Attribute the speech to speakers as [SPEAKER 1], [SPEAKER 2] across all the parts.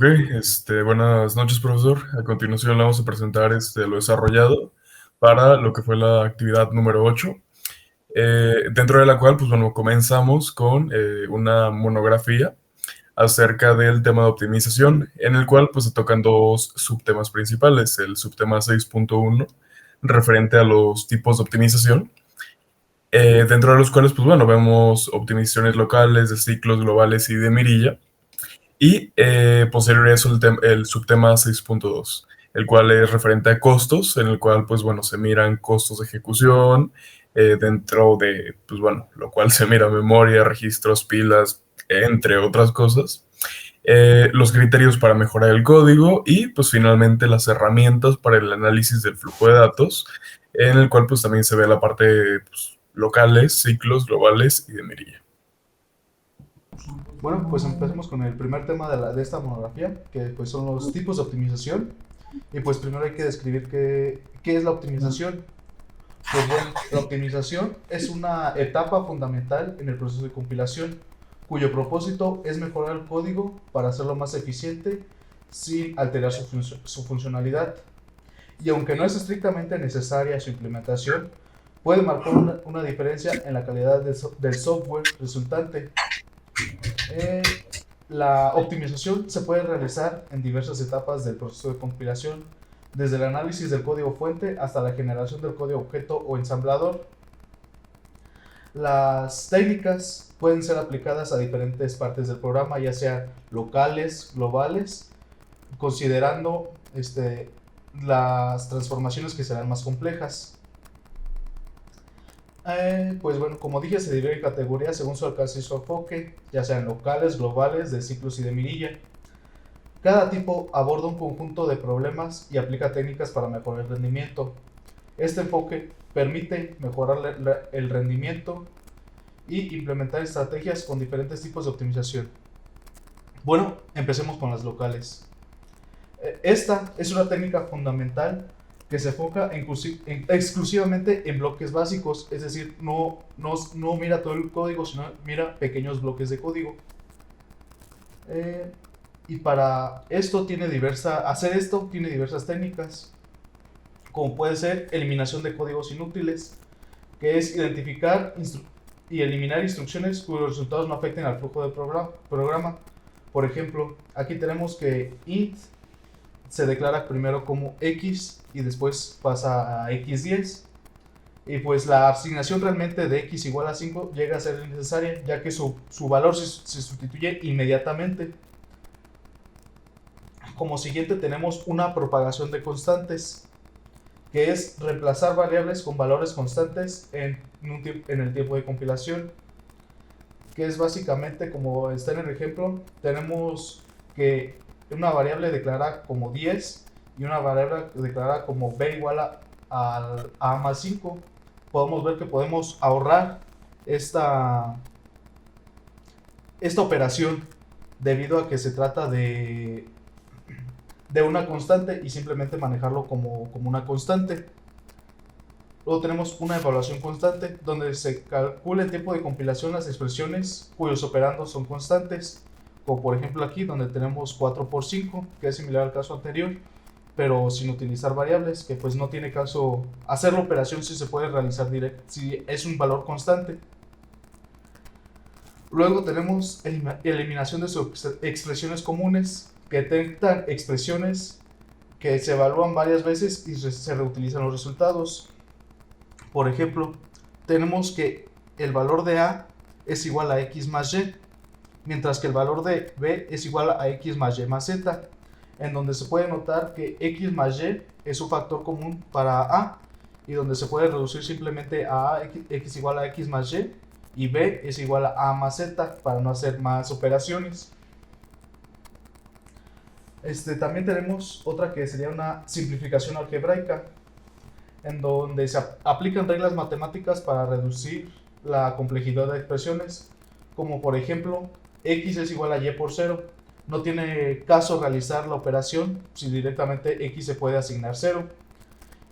[SPEAKER 1] Ok, buenas noches, profesor. A continuación le vamos a presentar lo desarrollado para lo que fue la actividad número 8, dentro de la cual, pues bueno, comenzamos con una monografía acerca del tema de optimización, en el cual pues se tocan dos subtemas principales, el subtema 6.1, referente a los tipos de optimización, dentro de los cuales, pues bueno, vemos optimizaciones locales, de ciclos globales y de mirilla. Y posterior a eso el subtema 6.2, el cual es referente a costos, en el cual pues bueno, se miran costos de ejecución, dentro de, pues bueno, lo cual se mira memoria, registros, pilas, entre otras cosas. Los criterios para mejorar el código y pues finalmente las herramientas para el análisis del flujo de datos, en el cual pues también se ve la parte pues, locales, ciclos, globales y de mirilla.
[SPEAKER 2] Bueno, pues empecemos con el primer tema de esta monografía, que pues son los tipos de optimización. Y pues primero hay que describir qué es la optimización. Pues bueno, la optimización es una etapa fundamental en el proceso de compilación, cuyo propósito es mejorar el código para hacerlo más eficiente sin alterar su funcionalidad. Y aunque no es estrictamente necesaria su implementación, puede marcar una diferencia en la calidad del software resultante. Eh, la optimización se puede realizar en diversas etapas del proceso de compilación, desde el análisis del código fuente hasta la generación del código objeto o ensamblador. Las técnicas pueden ser aplicadas a diferentes partes del programa, ya sean locales, globales, considerando las transformaciones que serán más complejas. Pues bueno, como dije, se divide en categorías según su alcance y su enfoque, ya sean locales, globales, de ciclos y de mirilla. Cada tipo aborda un conjunto de problemas y aplica técnicas para mejorar el rendimiento. Este enfoque permite mejorar el rendimiento y implementar estrategias con diferentes tipos de optimización. Bueno, empecemos con las locales. Esta es una técnica fundamental que se enfoca exclusivamente en bloques básicos, es decir, no mira todo el código, sino mira pequeños bloques de código. Y para esto hacer esto tiene diversas técnicas, como puede ser eliminación de códigos inútiles, que es identificar y eliminar instrucciones cuyos resultados no afecten al flujo del programa. Por ejemplo, aquí tenemos que int se declara primero como x y después pasa a x10. Y pues la asignación realmente de x igual a 5 llega a ser necesaria, ya que su valor se sustituye inmediatamente. Como siguiente tenemos una propagación de constantes, que es reemplazar variables con valores constantes en el tiempo de compilación, que es básicamente como está en el ejemplo. Tenemos que una variable declarada como 10 y una variable declarada como b igual a a más 5. Podemos ver que podemos ahorrar esta operación debido a que se trata de una constante y simplemente manejarlo como una constante. Luego tenemos una evaluación constante, donde se calcula el tiempo de compilación las expresiones cuyos operandos son constantes, como por ejemplo aquí, donde tenemos 4 por 5, que es similar al caso anterior, pero sin utilizar variables, que pues no tiene caso hacer la operación si se puede realizar si es un valor constante. Luego tenemos eliminación de sus expresiones comunes, que detectan expresiones que se evalúan varias veces y se reutilizan los resultados. Por ejemplo, tenemos que el valor de A es igual a X más Y, mientras que el valor de B es igual a X más Y más Z, en donde se puede notar que X más Y es un factor común para A, y donde se puede reducir simplemente a X igual a X más y B es igual a A más Z para no hacer más operaciones. También tenemos otra que sería una simplificación algebraica, en donde se aplican reglas matemáticas para reducir la complejidad de expresiones, como por ejemplo, x es igual a y por 0. No tiene caso realizar la operación si directamente x se puede asignar 0.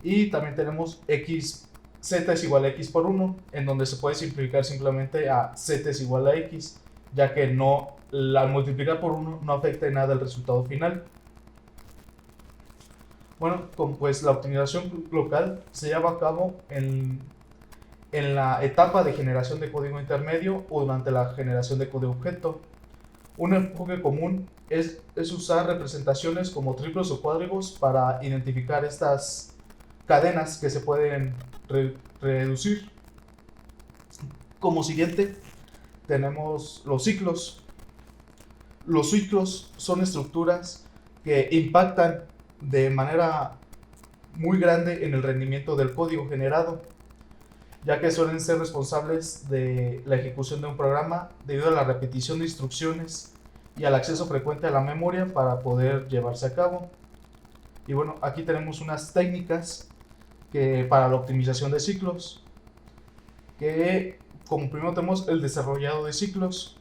[SPEAKER 2] Y también tenemos z es igual a x por 1, en donde se puede simplificar simplemente a z es igual a x, ya que no al multiplicar por 1 no afecta en nada el resultado final. Bueno, pues la optimización local se lleva a cabo en la etapa de generación de código intermedio o durante la generación de código objeto. Un enfoque común es usar representaciones como triplos o cuádrigos para identificar estas cadenas que se pueden reducir. Como siguiente tenemos los ciclos. Los ciclos son estructuras que impactan de manera muy grande en el rendimiento del código generado, ya que suelen ser responsables de la ejecución de un programa debido a la repetición de instrucciones y al acceso frecuente a la memoria para poder llevarse a cabo. Y bueno, aquí tenemos unas técnicas para la optimización de ciclos, que como primero tenemos el desarrollado de ciclos,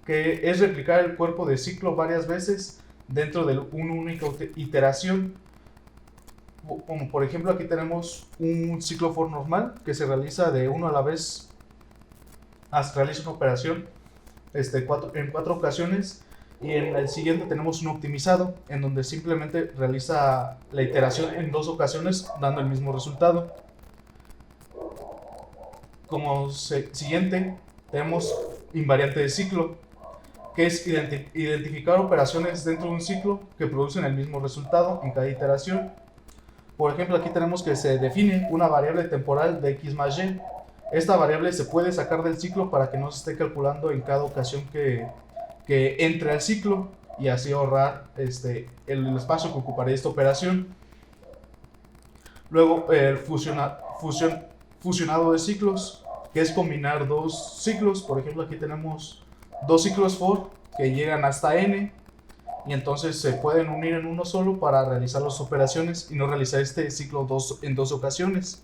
[SPEAKER 2] que es replicar el cuerpo de ciclo varias veces dentro de una única iteración. Como por ejemplo aquí tenemos un ciclo for normal que se realiza de uno a la vez, realiza una operación en 4 ocasiones, y en el siguiente tenemos un optimizado en donde simplemente realiza la iteración en 2 ocasiones dando el mismo resultado. Como siguiente tenemos invariante de ciclo, que es identificar operaciones dentro de un ciclo que producen el mismo resultado en cada iteración. Por ejemplo, aquí tenemos que se define una variable temporal de x más y. Esta variable se puede sacar del ciclo para que no se esté calculando en cada ocasión que entre al ciclo, y así ahorrar el espacio que ocuparía esta operación. Luego, el fusionado de ciclos, que es combinar 2 ciclos. Por ejemplo, aquí tenemos 2 ciclos for que llegan hasta n, y entonces se pueden unir en uno solo para realizar las operaciones y no realizar este ciclo en 2 ocasiones.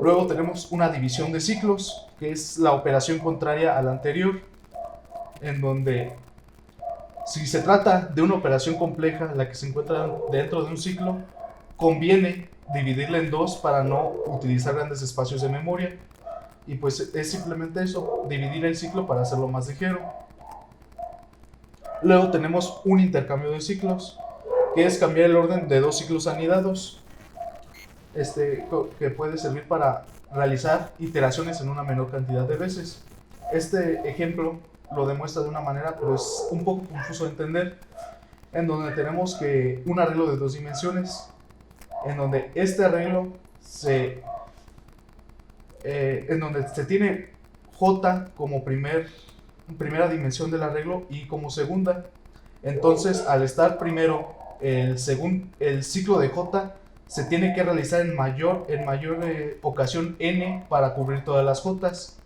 [SPEAKER 2] Luego tenemos una división de ciclos, que es la operación contraria a la anterior, en donde si se trata de una operación compleja, la que se encuentra dentro de un ciclo, conviene dividirla en 2 para no utilizar grandes espacios de memoria. Y pues es simplemente eso, dividir el ciclo para hacerlo más ligero. Luego tenemos un intercambio de ciclos, que es cambiar el orden de 2 ciclos anidados, que puede servir para realizar iteraciones en una menor cantidad de veces. Este ejemplo lo demuestra de una manera, pero es un poco confuso de entender, en donde tenemos que un arreglo de 2 dimensiones, en donde este arreglo en donde se tiene J como primera dimensión del arreglo y como segunda. Entonces, al estar primero el ciclo de J, se tiene que realizar en mayor ocasión n para cubrir todas las J's,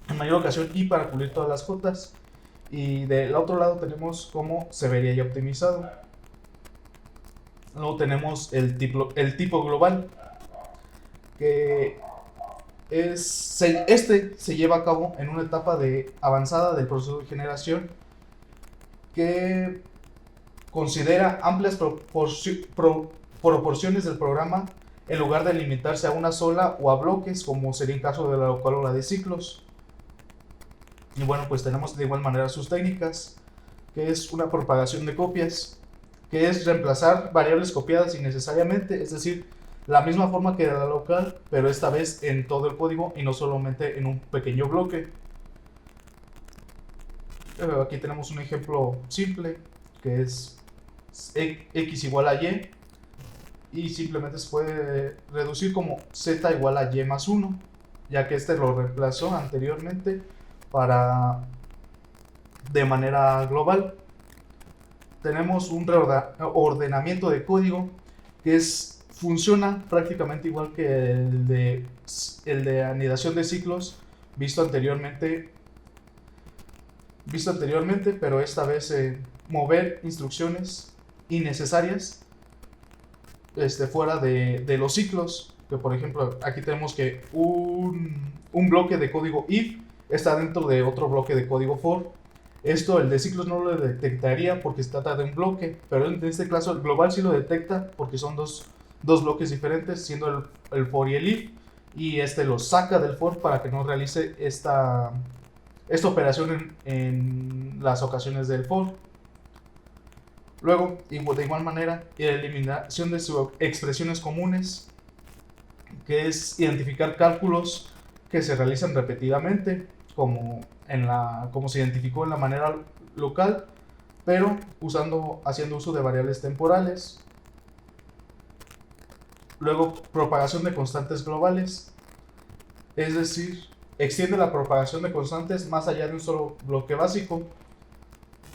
[SPEAKER 2] en mayor ocasión i para cubrir todas las J's. Y del otro lado tenemos cómo se vería ya optimizado. Luego tenemos el tipo global, que se lleva a cabo en una etapa avanzada del proceso de generación, que considera amplias proporciones del programa en lugar de limitarse a una sola o a bloques, como sería el caso de la local o la de ciclos. Y bueno, pues tenemos de igual manera sus técnicas, que es una propagación de copias, que es reemplazar variables copiadas innecesariamente, es decir, la misma forma que la local, pero esta vez en todo el código y no solamente en un pequeño bloque. Aquí tenemos un ejemplo simple, que es x igual a y, y simplemente se puede reducir como z igual a y más 1, ya que lo reemplazó anteriormente de manera global. Tenemos un ordenamiento de código que funciona prácticamente igual que el de anidación de ciclos visto anteriormente, pero esta vez mover instrucciones innecesarias fuera de los ciclos. Que por ejemplo aquí tenemos que un bloque de código if está dentro de otro bloque de código for. Esto el de ciclos no lo detectaría porque se trata de un bloque, pero en este caso el global sí lo detecta porque son dos bloques diferentes, siendo el for y el if, y lo saca del for para que no realice esta esta operación en las ocasiones del for. Luego, de igual manera, la eliminación de sus expresiones comunes, que es identificar cálculos que se realizan repetidamente, como se identificó en la manera local, pero haciendo uso de variables temporales. Luego, propagación de constantes globales, es decir, extiende la propagación de constantes más allá de un solo bloque básico.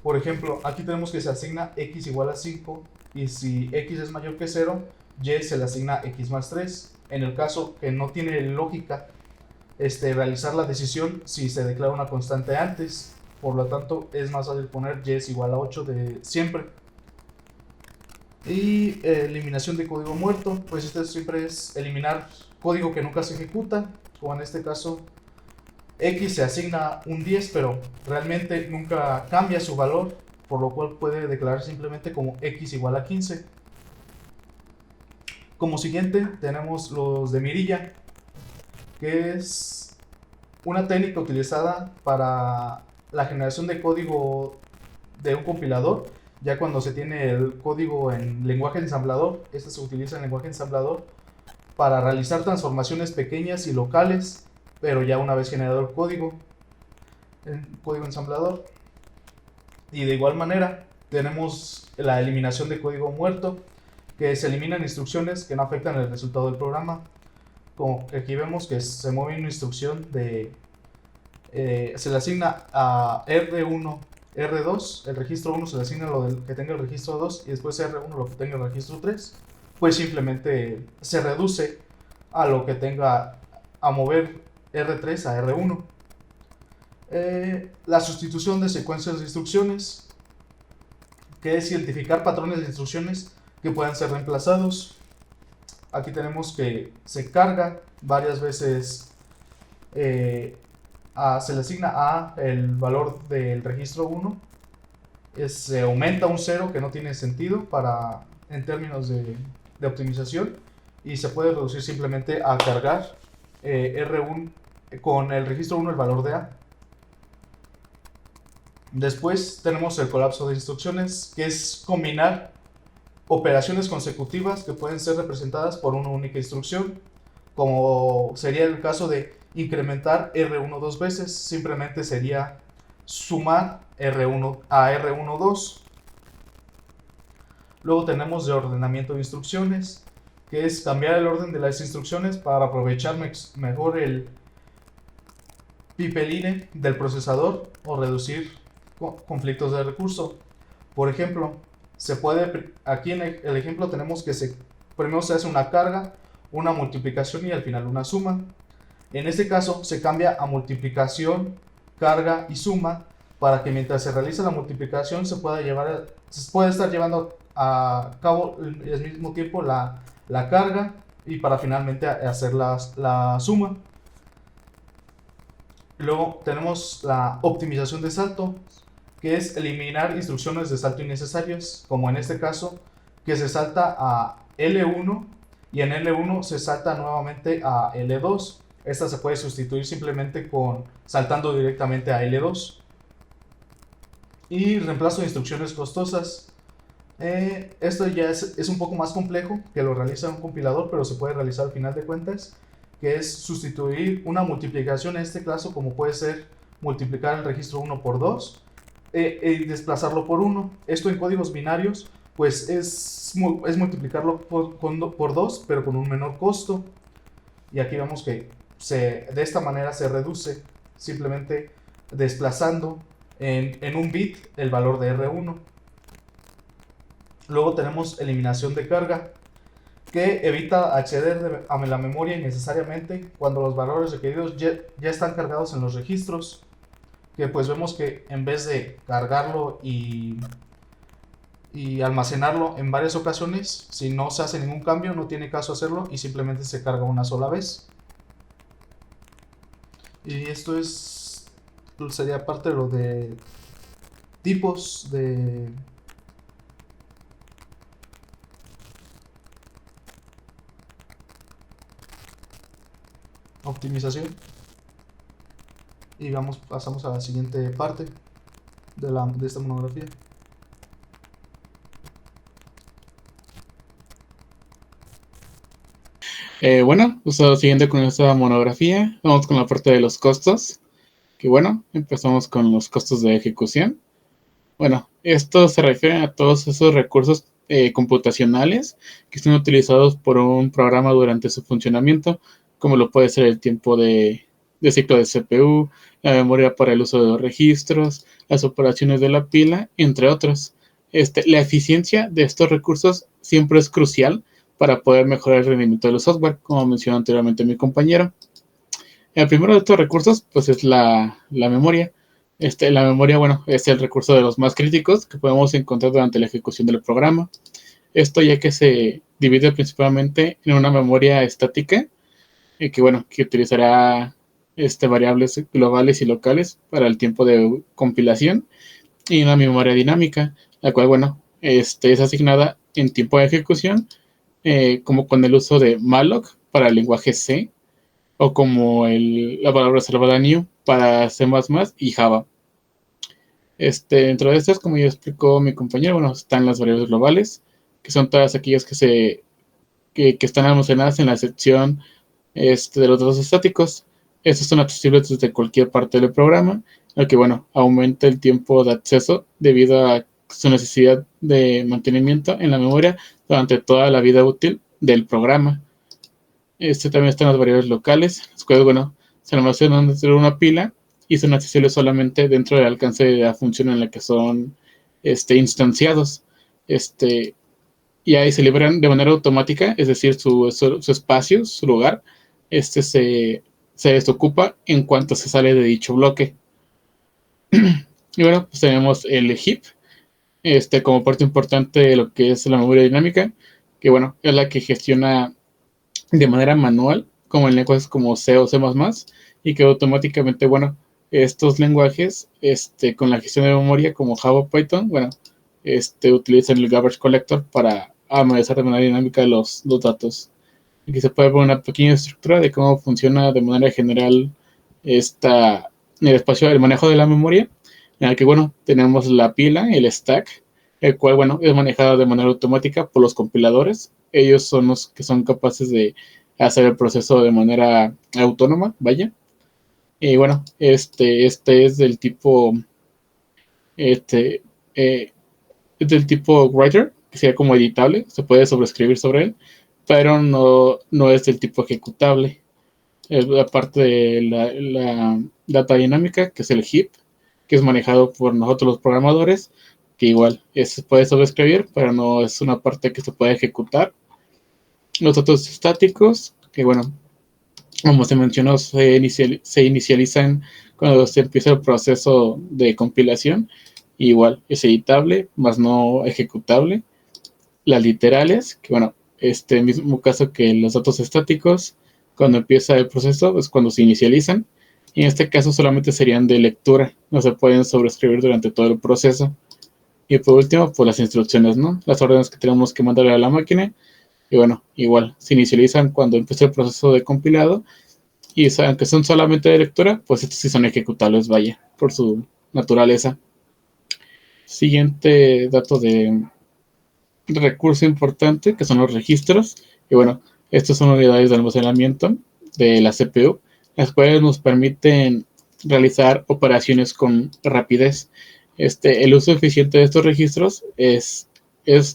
[SPEAKER 2] Por ejemplo, aquí tenemos que se asigna x igual a 5 y si x es mayor que 0, y se le asigna x más 3. En el caso que no tiene lógica realizar la decisión si se declara una constante antes, por lo tanto es más fácil poner y es igual a 8 de siempre. Y eliminación de código muerto, pues esto siempre es eliminar código que nunca se ejecuta, como en este caso x se asigna un 10 pero realmente nunca cambia su valor, por lo cual puede declarar simplemente como x igual a 15. Como siguiente tenemos los de mirilla, que es una técnica utilizada para la generación de código de un compilador. Ya cuando se tiene el código en lenguaje ensamblador, este se utiliza en lenguaje ensamblador para realizar transformaciones pequeñas y locales, pero ya una vez generado el código ensamblador. Y de igual manera tenemos la eliminación de código muerto, que se eliminan instrucciones que no afectan el resultado del programa. Como aquí vemos que se mueve una instrucción se le asigna a R1, R2, el registro 1 se le asigna lo que tenga el registro 2 y después R1 lo que tenga el registro 3, pues simplemente se reduce a lo que tenga a mover R3 a R1. La sustitución de secuencias de instrucciones, que es identificar patrones de instrucciones que puedan ser reemplazados. Aquí tenemos que se carga varias veces, se le asigna a el valor del registro 1, se aumenta un 0 que no tiene sentido en términos de optimización, y se puede reducir simplemente a cargar R1 con el registro 1 el valor de A. Después tenemos el colapso de instrucciones, que es combinar operaciones consecutivas que pueden ser representadas por una única instrucción, como sería el caso de incrementar R1 dos veces, simplemente sería sumar R1 a R1 2. Luego tenemos de ordenamiento de instrucciones, que es cambiar el orden de las instrucciones para aprovechar mejor el pipeline del procesador o reducir conflictos de recurso. Por ejemplo, aquí en el ejemplo tenemos que primero se hace una carga, una multiplicación y al final una suma. En este caso se cambia a multiplicación, carga y suma, para que mientras se realiza la multiplicación se pueda estar llevando a cabo al mismo tiempo la carga, y para finalmente hacer la suma. Luego tenemos la optimización de salto, que es eliminar instrucciones de salto innecesarias, como en este caso, que se salta a L1 y en L1 se salta nuevamente a L2. Esta se puede sustituir simplemente saltando directamente a L2. Y reemplazo de instrucciones costosas. Esto ya es un poco más complejo, que lo realiza un compilador, pero se puede realizar al final de cuentas, que es sustituir una multiplicación, en este caso como puede ser multiplicar el registro 1 por 2 y desplazarlo por 1. Esto en códigos binarios pues es multiplicarlo por 2, pero con un menor costo. Y aquí vemos que de esta manera se reduce, simplemente desplazando en un bit el valor de R1. Luego tenemos eliminación de carga, que evita acceder a la memoria innecesariamente cuando los valores requeridos ya están cargados en los registros, que pues vemos que en vez de cargarlo y almacenarlo en varias ocasiones, si no se hace ningún cambio no tiene caso hacerlo y simplemente se carga una sola vez. Y esto sería parte de lo de tipos de optimización. Y pasamos a la siguiente parte de esta monografía.
[SPEAKER 3] Bueno, pues siguiendo con esta monografía, vamos con la parte de los costos. Que bueno, empezamos con los costos de ejecución. Bueno, esto se refiere a todos esos recursos computacionales que están utilizados por un programa durante su funcionamiento, como lo puede ser el tiempo de ciclo de CPU, la memoria para el uso de los registros, las operaciones de la pila, entre otros. La eficiencia de estos recursos siempre es crucial para poder mejorar el rendimiento de los software, como mencionó anteriormente mi compañero. El primero de estos recursos, pues, es la memoria. La memoria, bueno, es el recurso de los más críticos que podemos encontrar durante la ejecución del programa. Esto ya que se divide principalmente en una memoria estática, que utilizará variables globales y locales para el tiempo de compilación, y una memoria dinámica, la cual, bueno, es asignada en tiempo de ejecución, como con el uso de malloc para el lenguaje C, o como la palabra reservada new para C++ y Java. Dentro de estas, como ya explicó mi compañero, bueno, están las variables globales, que son todas aquellas que están almacenadas en la sección de los datos estáticos. Estos son accesibles desde cualquier parte del programa, lo que, bueno, aumenta el tiempo de acceso debido a su necesidad de mantenimiento en la memoria durante toda la vida útil del programa. También están las variables locales, las cuales, bueno, se almacenan dentro de una pila y son accesibles solamente dentro del alcance de la función en la que son instanciados. Y ahí se liberan de manera automática, es decir, su espacio, su lugar, se desocupa en cuanto se sale de dicho bloque. Y bueno, pues tenemos el heap, como parte importante de lo que es la memoria dinámica, que, bueno, es la que gestiona de manera manual, como en lenguajes como C o C++, y que automáticamente, bueno, estos lenguajes, con la gestión de memoria como Java o Python, bueno, utilizan el garbage collector para analizar de manera dinámica los datos. Aquí se puede ver una pequeña estructura de cómo funciona de manera general el espacio, el manejo de la memoria, en el que, bueno, tenemos la pila, el stack, el cual, bueno, es manejado de manera automática por los compiladores. Ellos son los que son capaces de hacer el proceso de manera autónoma, vaya. Y bueno, es del tipo, este, eh, es del tipo writer, que sería como editable, se puede sobreescribir sobre él, pero no es del tipo ejecutable. Aparte de la data dinámica, que es el heap, que es manejado por nosotros los programadores, que igual se puede sobreescribir, pero no es una parte que se puede ejecutar. Los datos estáticos, que, bueno, como se mencionó, se inicializan cuando se empieza el proceso de compilación. Igual es editable, más no ejecutable. Las literales, que, bueno, mismo caso que los datos estáticos, cuando empieza el proceso es cuando se inicializan, y en este caso solamente serían de lectura, no se pueden sobreescribir durante todo el proceso. Y por último, pues las instrucciones, ¿no? Las órdenes que tenemos que mandarle a la máquina, y bueno, igual se inicializan cuando empieza el proceso de compilado, y aunque son solamente de lectura, pues estos sí son ejecutables, vaya, por su naturaleza. Siguiente dato de recurso importante, que son los registros. Y bueno, estos son unidades de almacenamiento de la CPU, las cuales nos permiten realizar operaciones con rapidez. El uso eficiente de estos registros es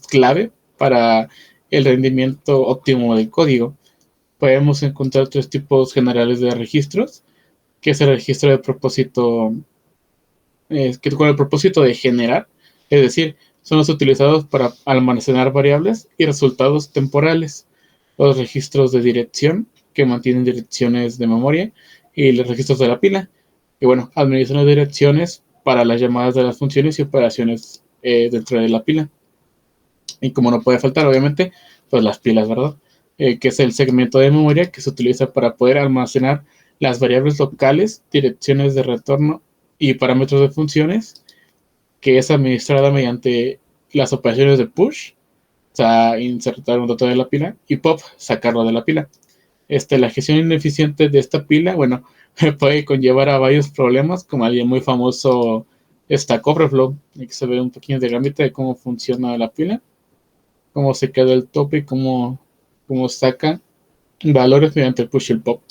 [SPEAKER 3] clave para el rendimiento óptimo del código. Podemos encontrar tres tipos generales de registros, que es el registro de propósito, que con el propósito de generar, es decir, son los utilizados para almacenar variables y resultados temporales. Los registros de dirección, que mantienen direcciones de memoria, y los registros de la pila, que, bueno, administran las direcciones para las llamadas de las funciones y operaciones dentro de la pila. Y como no puede faltar, obviamente, pues las pilas, ¿verdad? Que es el segmento de memoria que se utiliza para poder almacenar las variables locales, direcciones de retorno y parámetros de funciones, que es administrada mediante las operaciones de push, o sea, insertar un dato de la pila, y pop, sacarlo de la pila. La gestión ineficiente de esta pila, bueno, puede conllevar a varios problemas, como el muy famoso Stack Overflow. Hay que saber un pequeño diagrama de cómo funciona la pila, cómo se queda el tope y cómo saca valores mediante el push y el pop.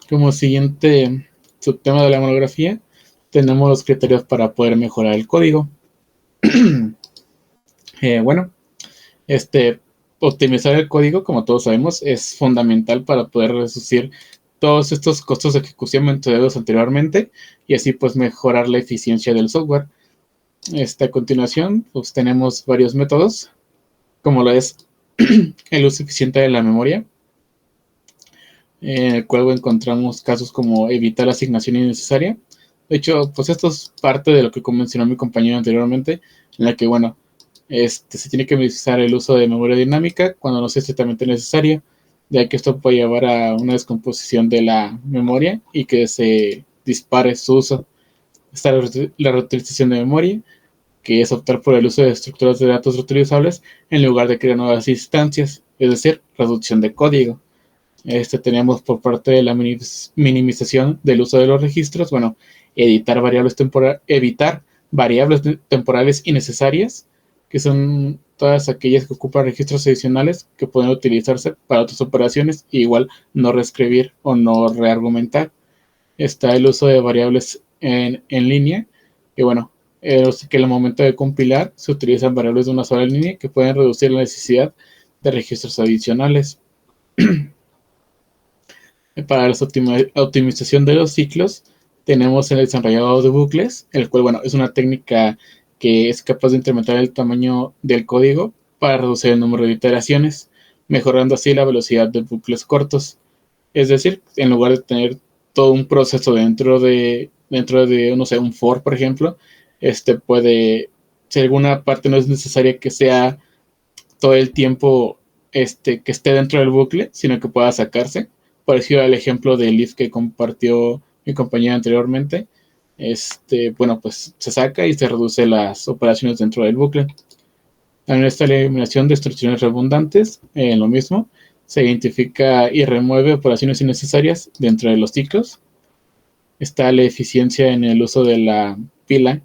[SPEAKER 3] Como siguiente subtema de la monografía, tenemos los criterios para poder mejorar el código. Bueno, optimizar el código, como todos sabemos, es fundamental para poder reducir todos estos costos de ejecución mencionados anteriormente y así pues mejorar la eficiencia del software. A continuación, pues tenemos varios métodos, como lo es el uso eficiente de la memoria, en el cual encontramos casos como evitar la asignación innecesaria. De hecho, pues esto es parte de lo que mencionó mi compañero anteriormente, en la que, bueno, se tiene que minimizar el uso de memoria dinámica cuando no sea estrictamente necesario, ya que esto puede llevar a una descomposición de la memoria y que se dispare su uso. Está la reutilización de memoria, que es optar por el uso de estructuras de datos reutilizables en lugar de crear nuevas instancias, es decir, reducción de código. Tenemos por parte de la minimización del uso de los registros, bueno, evitar variables temporales innecesarias, que son todas aquellas que ocupan registros adicionales que pueden utilizarse para otras operaciones e igual no reescribir o no reargumentar. Está el uso de variables en línea, que bueno, que en el momento de compilar se utilizan variables de una sola línea que pueden reducir la necesidad de registros adicionales. Para la optimización de los ciclos, tenemos el desarrollador de bucles, el cual, bueno, es una técnica que es capaz de incrementar el tamaño del código para reducir el número de iteraciones, mejorando así la velocidad de bucles cortos. Es decir, en lugar de tener todo un proceso dentro de no sé, un for, por ejemplo, si alguna parte no es necesaria que sea todo el tiempo que esté dentro del bucle, sino que pueda sacarse, parecido al ejemplo del if que compartió mi compañera anteriormente. Bueno, pues se saca y se reduce las operaciones dentro del bucle. También está la eliminación de instrucciones redundantes, lo mismo, se identifica y remueve operaciones innecesarias dentro de los ciclos. Está la eficiencia en el uso de la pila,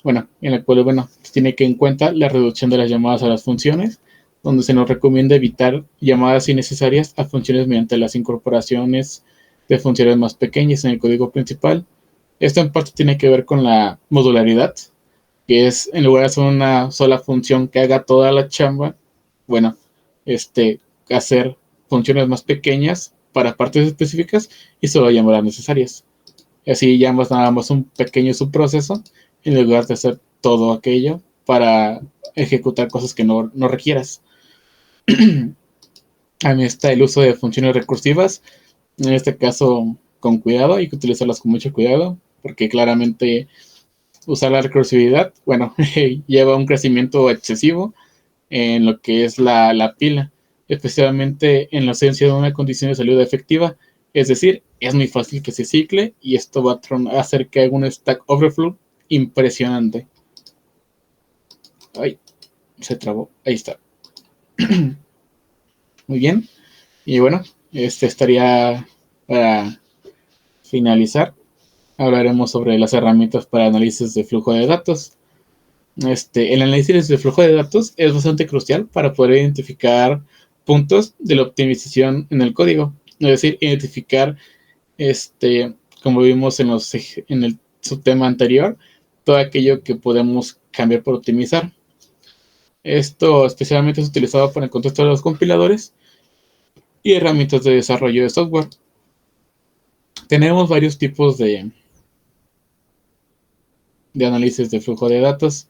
[SPEAKER 3] bueno, en la cual, bueno, se tiene que en cuenta la reducción de las llamadas a las funciones, donde se nos recomienda evitar llamadas innecesarias a funciones mediante las incorporaciones de funciones más pequeñas en el código principal. Esto en parte tiene que ver con la modularidad, que es en lugar de hacer una sola función que haga toda la chamba, bueno, hacer funciones más pequeñas para partes específicas y solo llamadas necesarias. Y así llamas nada más un pequeño subproceso en lugar de hacer todo aquello para ejecutar cosas que no requieras. También está el uso de funciones recursivas, en este caso con cuidado, hay que utilizarlas con mucho cuidado, porque claramente usar la recursividad, bueno, lleva un crecimiento excesivo en lo que es la pila, especialmente en la ausencia de una condición de salida efectiva, es decir, es muy fácil que se cicle y esto va a hacer que haga un stack overflow impresionante. Ay, se trabó, ahí está. Muy bien, y bueno, estaría para finalizar. Hablaremos sobre las herramientas para análisis de flujo de datos. El análisis de flujo de datos es bastante crucial para poder identificar puntos de la optimización en el código. Es decir, identificar, como vimos en el subtema anterior, todo aquello que podemos cambiar por optimizar. Esto especialmente es utilizado para el contexto de los compiladores y herramientas de desarrollo de software. Tenemos varios tipos de análisis de flujo de datos,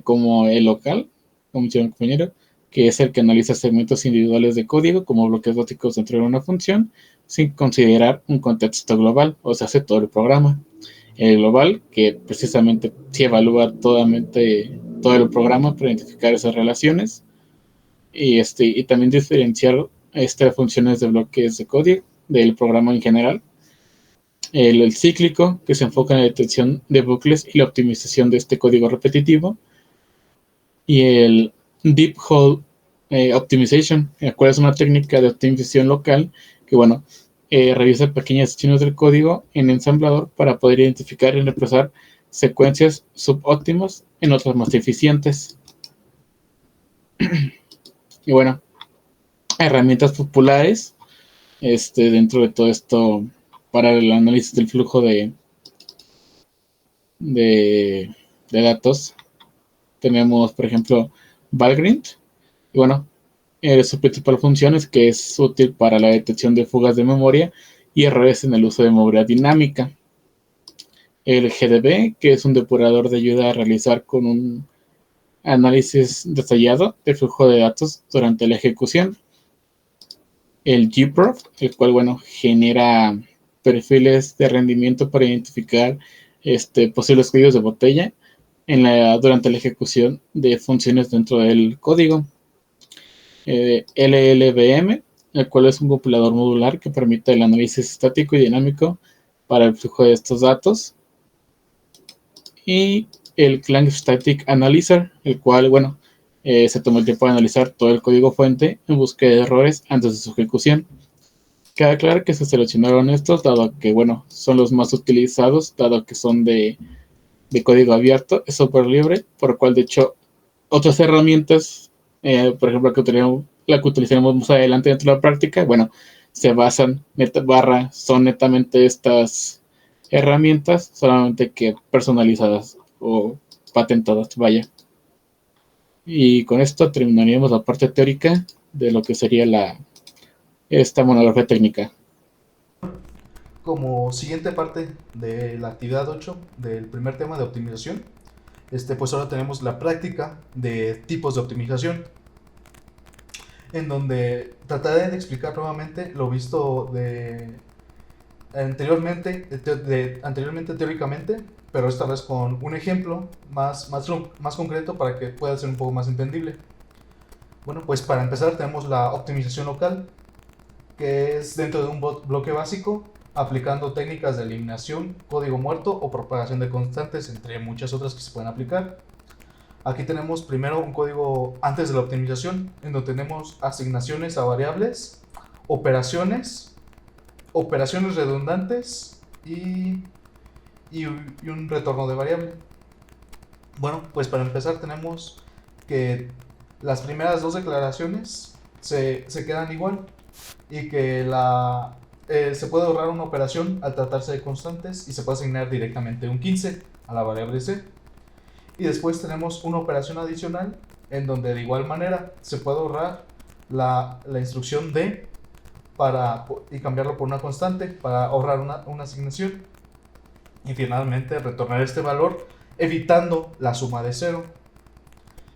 [SPEAKER 3] como el local, como mencionó el compañero, que es el que analiza segmentos individuales de código como bloques lógicos dentro de una función, sin considerar un contexto global, o sea, hace todo el programa. El global, que precisamente sí evalúa todo el programa para identificar esas relaciones y también diferenciar funciones de bloques de código del programa en general. El cíclico, que se enfoca en la detección de bucles y la optimización de este código repetitivo. Y el deep hole Optimization, la cual es una técnica de optimización local que, bueno, revisa pequeñas secciones del código en ensamblador para poder identificar y reemplazar secuencias subóptimas en otras más eficientes. Y bueno, herramientas populares dentro de todo esto para el análisis del flujo de datos. Tenemos, por ejemplo, Valgrind. Y bueno, su principal función es que es útil para la detección de fugas de memoria y errores en el uso de memoria dinámica. El GDB, que es un depurador de ayuda a realizar con un análisis detallado del flujo de datos durante la ejecución. El gprof, el cual, bueno, genera perfiles de rendimiento para identificar posibles cuellos de botella durante la ejecución de funciones dentro del código. LLVM, el cual es un compilador modular que permite el análisis estático y dinámico para el flujo de estos datos. Y el Clang Static Analyzer, el cual, bueno, se toma el tiempo de analizar todo el código fuente en búsqueda de errores antes de su ejecución. Queda claro que se seleccionaron estos, dado que, bueno, son los más utilizados, dado que son de código abierto, es software libre, por lo cual, de hecho, otras herramientas, por ejemplo, la que utilizaremos más adelante dentro de la práctica, bueno, se basan, son netamente estas herramientas, solamente que personalizadas o patentadas, vaya. Y con esto terminaríamos la parte teórica de lo que sería esta monografía técnica.
[SPEAKER 2] Como siguiente parte de la actividad 8 del primer tema de optimización, pues ahora tenemos la práctica de tipos de optimización, en donde trataré de explicar nuevamente lo visto anteriormente teóricamente, pero esta vez con un ejemplo más concreto para que pueda ser un poco más entendible. Bueno, pues para empezar tenemos la optimización local, que es dentro de un bloque básico, aplicando técnicas de eliminación, código muerto o propagación de constantes, entre muchas otras que se pueden aplicar. Aquí tenemos primero un código antes de la optimización, en donde tenemos asignaciones a variables, operaciones redundantes y un retorno de variable. Bueno, pues para empezar tenemos que las primeras dos declaraciones se quedan igual, y que se puede ahorrar una operación al tratarse de constantes y se puede asignar directamente un 15 a la variable c. Y después tenemos una operación adicional en donde de igual manera se puede ahorrar la instrucción d y cambiarlo por una constante para ahorrar una asignación. Y finalmente retornar este valor evitando la suma de 0.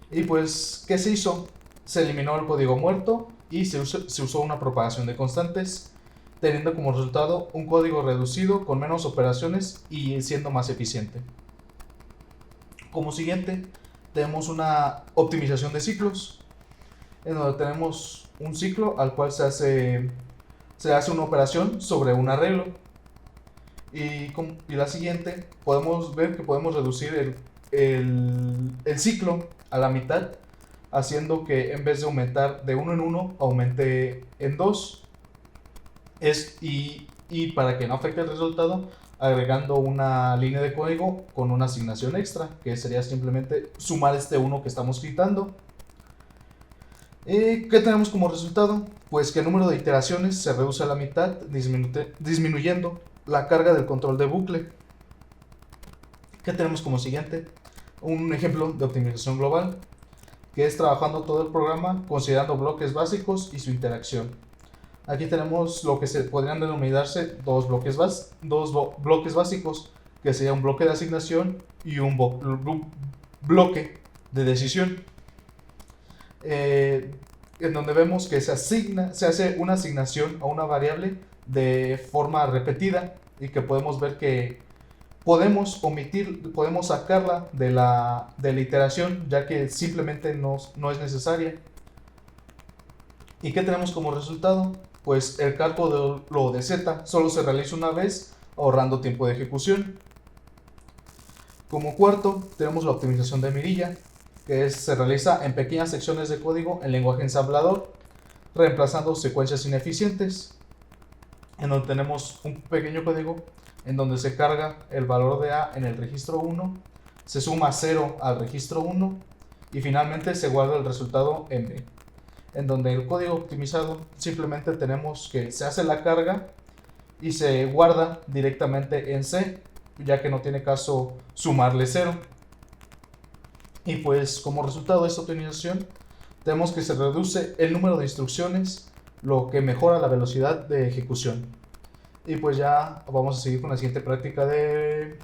[SPEAKER 2] Y pues, ¿qué se hizo? Se eliminó el código muerto y se usó una propagación de constantes, teniendo como resultado un código reducido con menos operaciones y siendo más eficiente. Como siguiente, tenemos una optimización de ciclos, en donde tenemos un ciclo al cual se hace una operación sobre un arreglo. Y la siguiente, podemos ver que podemos reducir el ciclo a la mitad, haciendo que en vez de aumentar de 1 en 1, aumente en 2. Y para que no afecte el resultado, agregando una línea de código con una asignación extra, que sería simplemente sumar este 1 que estamos quitando. ¿Qué tenemos como resultado? Pues que el número de iteraciones se reduce a la mitad, disminuyendo la carga del control de bucle. ¿Qué tenemos como siguiente? Un ejemplo de optimización global, que es trabajando todo el programa considerando bloques básicos y su interacción. Aquí tenemos lo que se podrían denominarse dos bloques básicos, que sería un bloque de asignación y un bloque de decisión, en donde vemos que se hace una asignación a una variable de forma repetida, y que podemos ver que podemos sacarla de la iteración, ya que simplemente no es necesaria. ¿Y qué tenemos como resultado? Pues el cálculo de z solo se realiza una vez, ahorrando tiempo de ejecución. Como cuarto, tenemos la optimización de mirilla, se realiza en pequeñas secciones de código en lenguaje ensamblador, reemplazando secuencias ineficientes, en donde tenemos un pequeño código en donde se carga el valor de A en el registro 1, se suma 0 al registro 1 y finalmente se guarda el resultado en B. En donde el código optimizado simplemente tenemos que se hace la carga y se guarda directamente en C, ya que no tiene caso sumarle 0. Y pues como resultado de esta optimización tenemos que se reduce el número de instrucciones, lo que mejora la velocidad de ejecución. Y pues ya vamos a seguir con la siguiente práctica de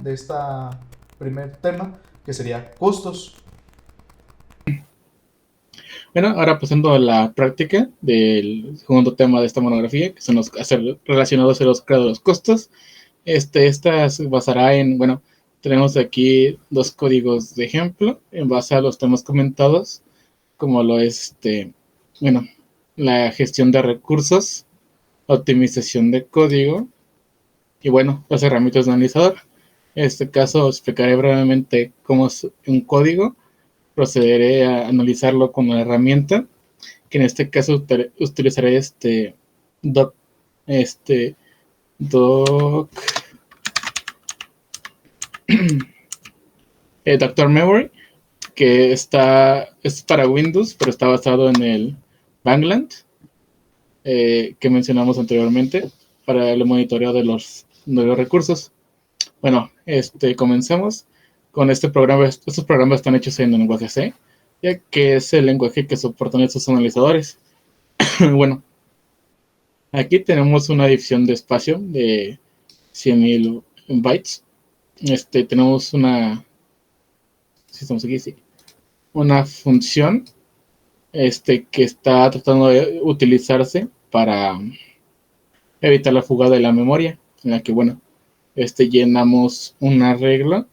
[SPEAKER 2] esta primer tema, que sería costos.
[SPEAKER 3] Bueno, ahora pasando a la práctica del segundo tema de esta monografía, que son los relacionados a los costos. Esta se basará en, bueno, tenemos aquí dos códigos de ejemplo en base a los temas comentados, como lo es, bueno, la gestión de recursos, optimización de código y, bueno, las herramientas de analizador. En este caso explicaré brevemente cómo es un código. Procederé a analizarlo con una herramienta, que en este caso utilizaré Doctor Memory, que es para Windows, pero está basado en el Bangland, que mencionamos anteriormente, para el monitoreo de los recursos. Bueno, comencemos con este programa. Estos programas están hechos en el lenguaje C, ya que es el lenguaje que soportan estos analizadores. Bueno, aquí tenemos una división de espacio de 100.000 bytes. Tenemos una función que está tratando de utilizarse para evitar la fuga de la memoria, en la que, bueno, llenamos un arreglo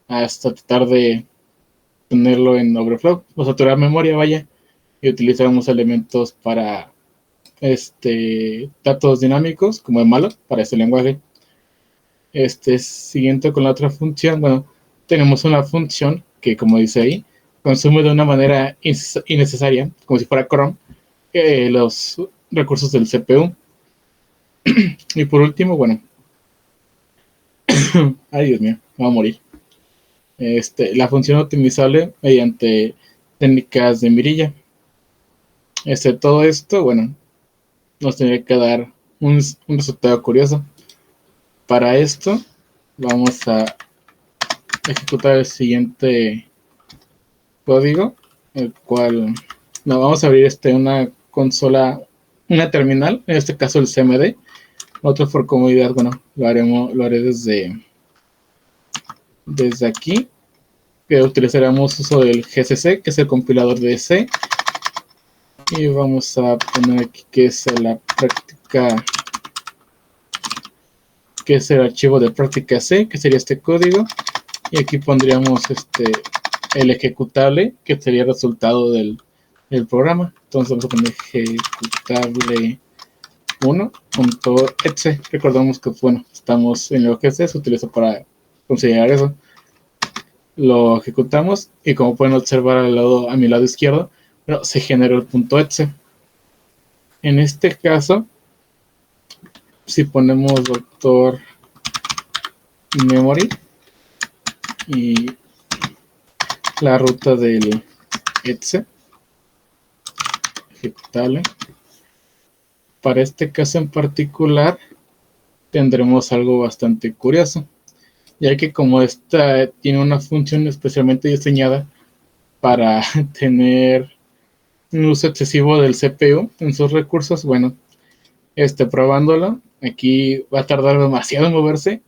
[SPEAKER 3] hasta tratar de tenerlo en overflow, o saturar memoria, vaya, y utilizamos elementos para datos dinámicos, como el malloc, para este lenguaje. Siguiente con la otra función, bueno, tenemos una función que, como dice ahí, consume de una manera innecesaria, como si fuera Chrome, los recursos del CPU. Y por último, bueno, ay Dios mío, me voy a morir. La función optimizable mediante técnicas de mirilla. Todo esto, bueno, nos tendría que dar un resultado curioso. Para esto, vamos a ejecutar el siguiente código, el cual vamos a abrir una consola, una terminal, en este caso el CMD. Otro por comodidad, bueno, lo haré desde aquí, que utilizaremos uso del GCC, que es el compilador de C, y vamos a poner aquí que es la práctica, que es el archivo de práctica C, que sería este código, y aquí pondríamos el ejecutable, que sería el resultado del programa. Entonces vamos a poner ejecutable 1.exe. Recordamos que, bueno, estamos en lo que se utiliza para considerar eso. Lo ejecutamos y, como pueden observar a mi lado izquierdo, bueno, se generó el punto .exe. En este caso, si ponemos doctor memory y la ruta del exe ejecutable, para este caso en particular tendremos algo bastante curioso, ya que como esta tiene una función especialmente diseñada para tener un uso excesivo del CPU en sus recursos, bueno, probándolo, aquí va a tardar demasiado en moverse.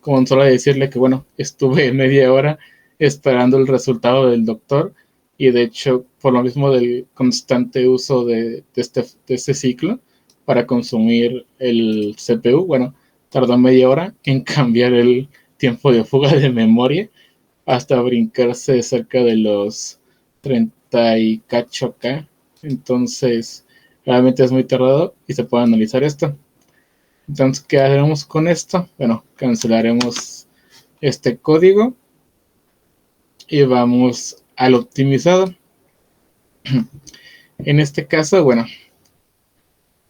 [SPEAKER 3] Como solo decirle que, bueno, estuve media hora esperando el resultado del doctor, y de hecho, por lo mismo del constante uso de este ciclo para consumir el CPU, bueno, tardó media hora en cambiar el tiempo de fuga de memoria hasta brincarse cerca de los 30 y cacho K. Entonces, realmente es muy tardado y se puede analizar esto. Entonces, ¿qué haremos con esto? Bueno, cancelaremos este código y vamos al optimizado. En este caso, bueno,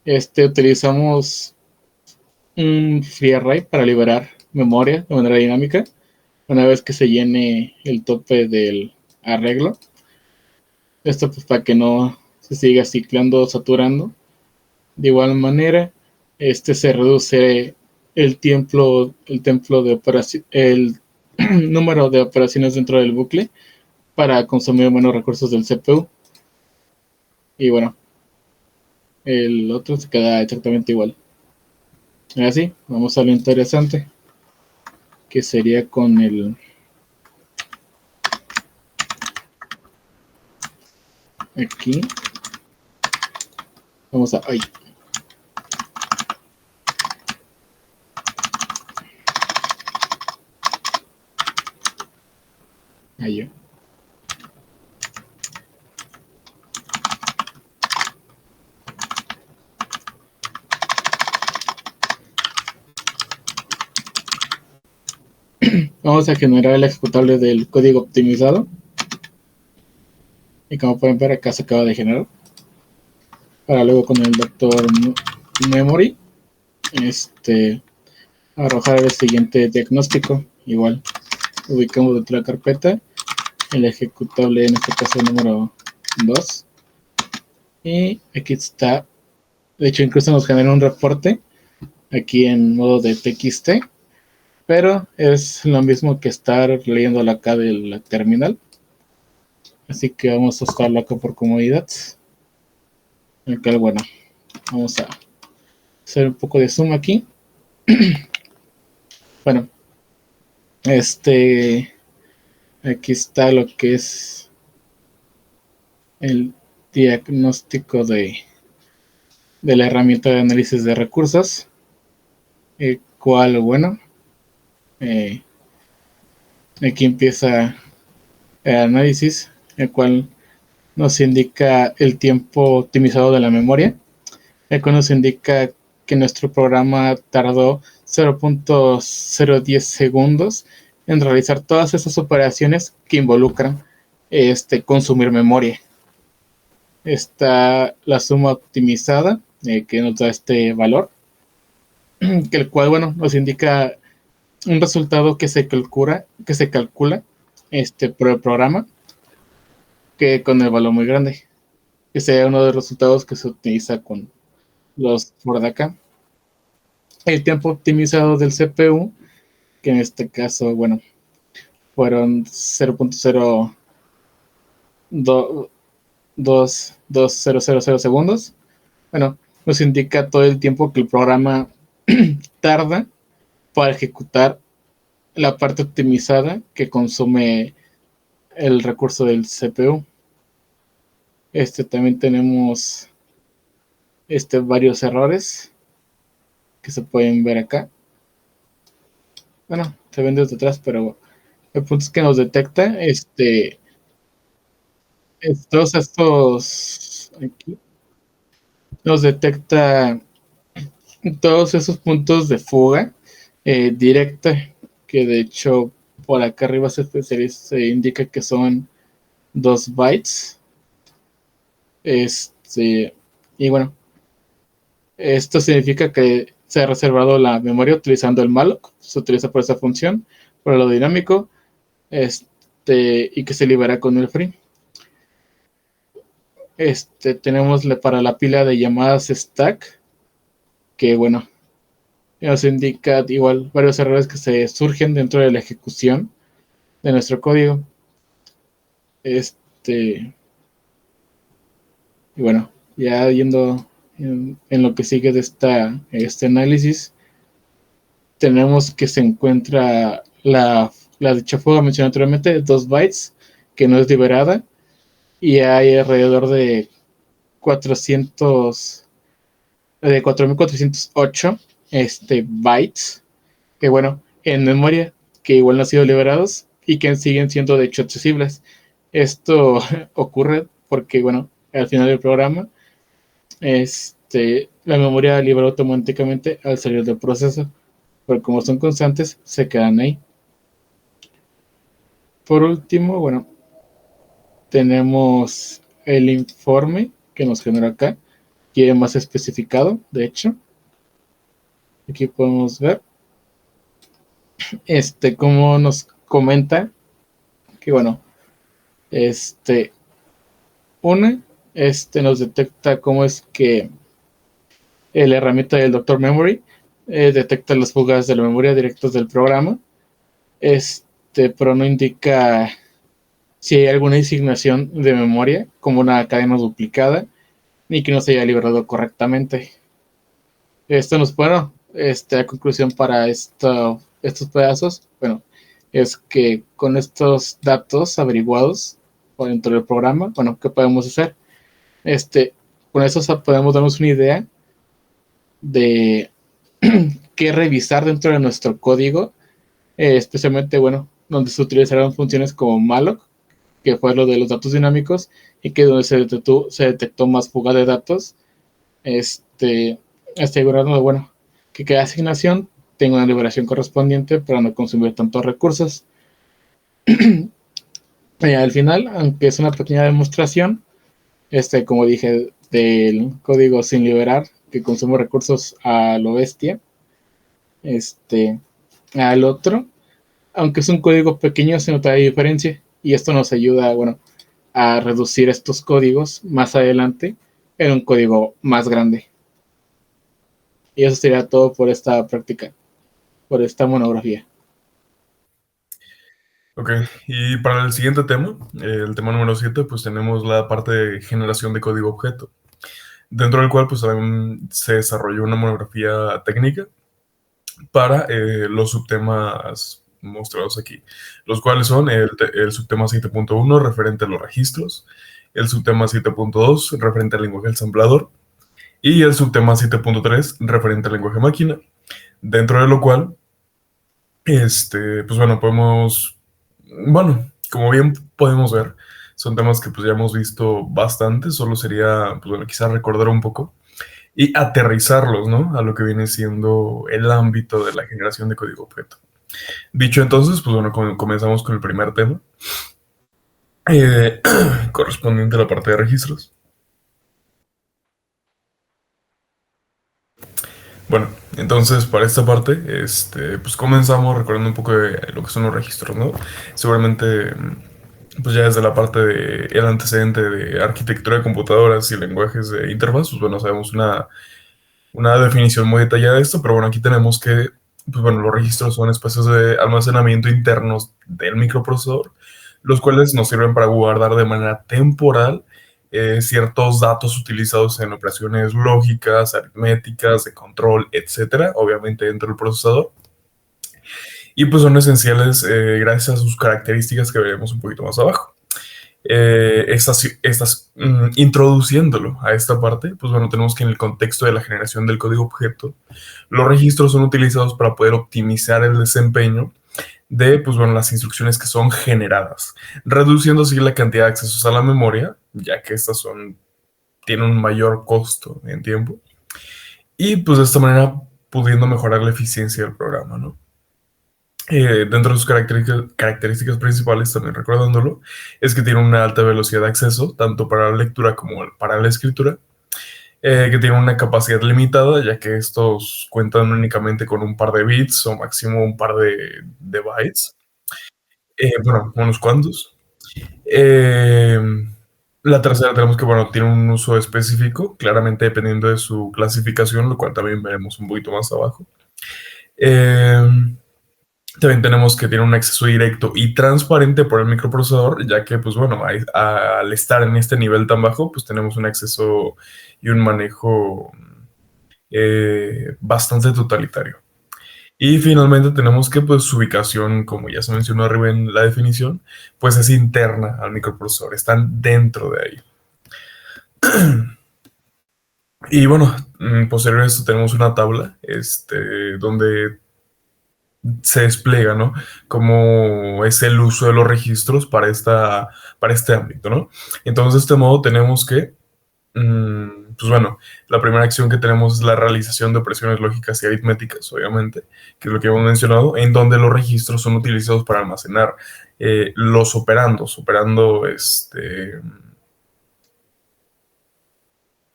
[SPEAKER 3] utilizamos un free array para liberar memoria de manera dinámica una vez que se llene el tope del arreglo. Esto pues para que no se siga ciclando o saturando. De igual manera, se reduce el número de operaciones dentro del bucle para consumir menos recursos del CPU. Y bueno, el otro se queda exactamente igual. Así, vamos a lo interesante, que sería con el aquí. Vamos a ahí. Ahí. Vamos a generar el ejecutable del código optimizado. Y como pueden ver, acá se acaba de generar. Para luego con el doctor memory, arrojar el siguiente diagnóstico. Igual, ubicamos dentro de la carpeta el ejecutable, en este caso número 2. Y aquí está. De hecho, incluso nos genera un reporte aquí en modo de TXT. Pero es lo mismo que estar leyéndolo acá de la terminal. Así que vamos a usarlo acá por comodidad. Acá, bueno, vamos a hacer un poco de zoom aquí. Bueno, aquí está lo que es el diagnóstico de la herramienta de análisis de recursos. Cual, bueno, aquí empieza el análisis, el cual nos indica el tiempo optimizado de la memoria, el cual nos indica que nuestro programa tardó 0.010 segundos en realizar todas esas operaciones que involucran consumir memoria. Está la suma optimizada, que nos da este valor, que el cual, bueno, nos indica un resultado que se calcula por el programa, que con el valor muy grande, que sea uno de los resultados que se utiliza con los por de acá. El tiempo optimizado del CPU, que en este caso, bueno, fueron 0.0220000 segundos. Bueno, nos indica todo el tiempo que el programa tarda para ejecutar la parte optimizada que consume el recurso del CPU. También tenemos varios errores que se pueden ver acá. Bueno, se ven desde atrás, pero el punto es que nos detecta todos estos aquí, nos detecta todos esos puntos de fuga directa, que de hecho por acá arriba se indica que son 2 bytes. Y bueno, esto significa que se ha reservado la memoria utilizando el malloc, se utiliza por esa función, por lo dinámico, y que se libera con el free. Tenemos para la pila de llamadas stack, que bueno, nos indica igual varios errores que se surgen dentro de la ejecución de nuestro código. Y bueno, ya yendo en lo que sigue de este análisis, tenemos que se encuentra la dicha fuga mencionada anteriormente de 2 bytes, que no es liberada, y hay alrededor de 4408 bytes, que bueno, en memoria, que igual no han sido liberados y que siguen siendo de hecho accesibles. Esto ocurre porque, bueno, al final del programa, la memoria libera automáticamente al salir del proceso, pero como son constantes, se quedan ahí. por último, bueno, tenemos el informe que nos generó acá, que es más especificado, de hecho. Aquí podemos ver, como nos comenta, que bueno, una, nos detecta cómo es que la herramienta del Doctor Memory detecta las fugas de la memoria directas del programa, pero no indica si hay alguna designación de memoria como una cadena duplicada ni que no se haya liberado correctamente. Esto nos bueno, la conclusión para estos pedazos, bueno, es que con estos datos averiguados por dentro del programa, bueno, ¿qué podemos hacer? Con eso podemos darnos una idea de qué revisar dentro de nuestro código, especialmente, bueno, donde se utilizaron funciones como malloc, que fue lo de los datos dinámicos, y que donde se detectó más fuga de datos, asegurando, bueno, que cada asignación tenga una liberación correspondiente para no consumir tantos recursos. Y al final, aunque es una pequeña demostración, como dije, del código sin liberar, que consume recursos a lo bestia, al otro, aunque es un código pequeño, se nota la diferencia, y esto nos ayuda, bueno, a reducir estos códigos más adelante en un código más grande. Y eso sería todo por esta práctica, por esta monografía.
[SPEAKER 1] Ok, y para el siguiente tema, el tema número 7, pues tenemos la parte de generación de código objeto, dentro del cual pues también se desarrolló una monografía técnica para los subtemas mostrados aquí, los cuales son el subtema 7.1 referente a los registros, el subtema 7.2 referente al lenguaje ensamblador y el subtema 7.3 referente al lenguaje máquina, dentro de lo cual, pues bueno, bueno, como bien podemos ver, son temas que pues ya hemos visto bastante, solo sería, pues bueno, quizás recordar un poco y aterrizarlos, ¿no? A lo que viene siendo el ámbito de la generación de código objeto. Dicho entonces, pues bueno, comenzamos con el primer tema, correspondiente a la parte de registros. Bueno, entonces para esta parte, pues comenzamos recordando un poco de lo que son los registros, ¿no? Seguramente, pues ya desde la parte de el antecedente de arquitectura de computadoras y lenguajes de interfaz, pues bueno, sabemos una definición muy detallada de esto, pero bueno, aquí tenemos que, pues bueno, los registros son espacios de almacenamiento internos del microprocesador, los cuales nos sirven para guardar de manera temporal ciertos datos utilizados en operaciones lógicas, aritméticas, de control, etcétera, obviamente dentro del procesador. Y pues son esenciales gracias a sus características que veremos un poquito más abajo. Introduciéndolo a esta parte, pues bueno, tenemos que en el contexto de la generación del código objeto, los registros son utilizados para poder optimizar el desempeño de, pues bueno, las instrucciones que son generadas, reduciendo así la cantidad de accesos a la memoria, ya que estas tienen un mayor costo en tiempo, y pues de esta manera pudiendo mejorar la eficiencia del programa, ¿no? Dentro de sus características principales, también recordándolo, es que tiene una alta velocidad de acceso, tanto para la lectura como para la escritura, que tiene una capacidad limitada, ya que estos cuentan únicamente con un par de bits o máximo un par de bytes. Bueno, unos cuantos. La tercera tenemos que, bueno, tiene un uso específico, claramente dependiendo de su clasificación, lo cual también veremos un poquito más abajo. También tenemos que tiene un acceso directo y transparente por el microprocesador, ya que, pues bueno, al estar en este nivel tan bajo, pues tenemos un acceso y un manejo bastante totalitario. Y finalmente tenemos que, pues, su ubicación, como ya se mencionó arriba en la definición, pues es interna al microprocesador, están dentro de ahí. Y bueno, posterior a esto tenemos una tabla, donde se despliega, ¿no? Cómo es el uso de los registros para este ámbito, ¿no? Entonces, de este modo tenemos que, pues bueno, la primera acción que tenemos es la realización de operaciones lógicas y aritméticas, obviamente, que es lo que hemos mencionado, en donde los registros son utilizados para almacenar los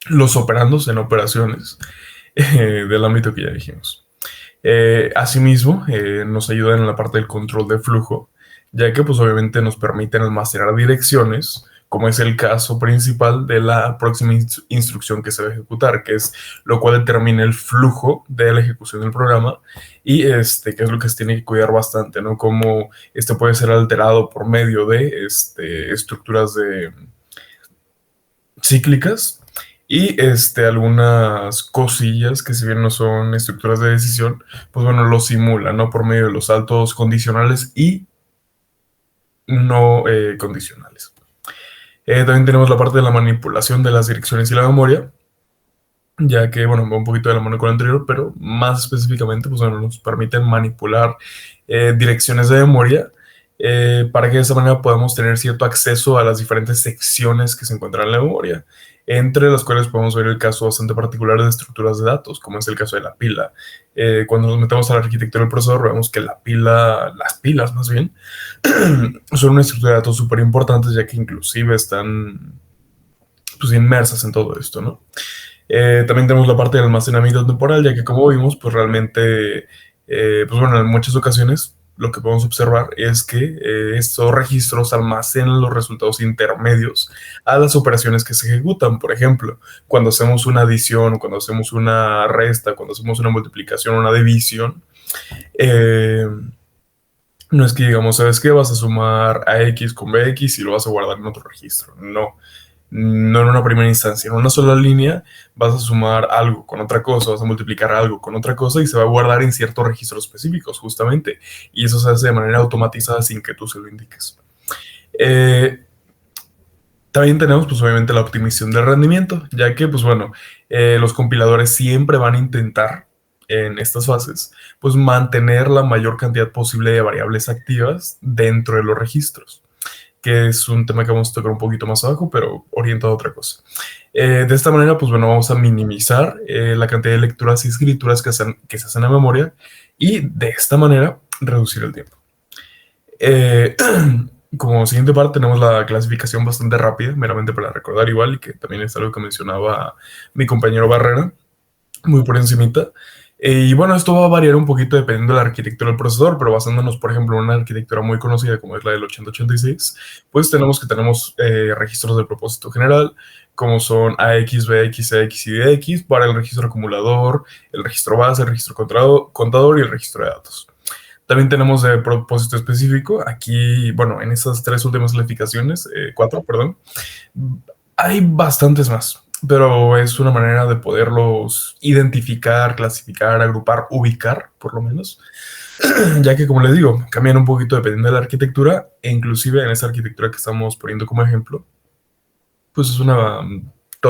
[SPEAKER 1] los operandos en operaciones del ámbito que ya dijimos. Asimismo, nos ayudan en la parte del control de flujo, ya que pues obviamente nos permiten almacenar direcciones, como es el caso principal de la próxima instrucción que se va a ejecutar, que es lo cual determina el flujo de la ejecución del programa y que es lo que se tiene que cuidar bastante, ¿no? Como puede ser alterado por medio de estructuras cíclicas y algunas cosillas que si bien no son estructuras de decisión, pues bueno, lo simulan, ¿no? Por medio de los saltos condicionales y no condicionales. También tenemos la parte de la manipulación de las direcciones y la memoria, ya que, bueno, va un poquito de la mano con lo anterior, pero más específicamente, pues bueno, nos permiten manipular direcciones de memoria para que de esa manera podamos tener cierto acceso a las diferentes secciones que se encuentran en la memoria, entre las cuales podemos ver el caso bastante particular de estructuras de datos, como es el caso de la pila. Cuando nos metemos a la arquitectura del procesador, vemos que las pilas más bien, son una estructura de datos súper importantes, ya que inclusive están pues, inmersas en todo esto, ¿no? También tenemos la parte del almacenamiento temporal, ya que como vimos, pues realmente, pues bueno, en muchas ocasiones lo que podemos observar es que estos registros almacenan los resultados intermedios a las operaciones que se ejecutan. Por ejemplo, cuando hacemos una adición, cuando hacemos una resta, cuando hacemos una multiplicación, una división, no es que digamos, ¿sabes qué? Vas a sumar a X con BX y lo vas a guardar en otro registro. No. No en una primera instancia, en una sola línea vas a sumar algo con otra cosa, vas a multiplicar algo con otra cosa y se va a guardar en ciertos registros específicos, justamente. Y eso se hace de manera automatizada sin que tú se lo indiques. También tenemos, pues obviamente, la optimización del rendimiento, ya que, pues bueno, los compiladores siempre van a intentar, en estas fases, pues mantener la mayor cantidad posible de variables activas dentro de los registros, que es un tema que vamos a tocar un poquito más abajo, pero orientado a otra cosa. De esta manera, pues bueno, vamos a minimizar la cantidad de lecturas y escrituras que se hacen en memoria y de esta manera reducir el tiempo. Como siguiente parte tenemos la clasificación bastante rápida, meramente para recordar igual, y que también es algo que mencionaba mi compañero Barrera, muy por encimita. Y bueno, esto va a variar un poquito dependiendo de la arquitectura del procesador, pero basándonos, por ejemplo, en una arquitectura muy conocida como es la del 8086, pues tenemos registros de propósito general, como son AX, BX, CX y DX, para el registro acumulador, el registro base, el registro contador y el registro de datos. También tenemos de propósito específico, aquí, bueno, en esas tres últimas clasificaciones, cuatro, perdón, hay bastantes más, pero es una manera de poderlos identificar, clasificar, agrupar, ubicar, por lo menos, ya que, como les digo, cambian un poquito dependiendo de la arquitectura, e inclusive en esa arquitectura que estamos poniendo como ejemplo, pues es una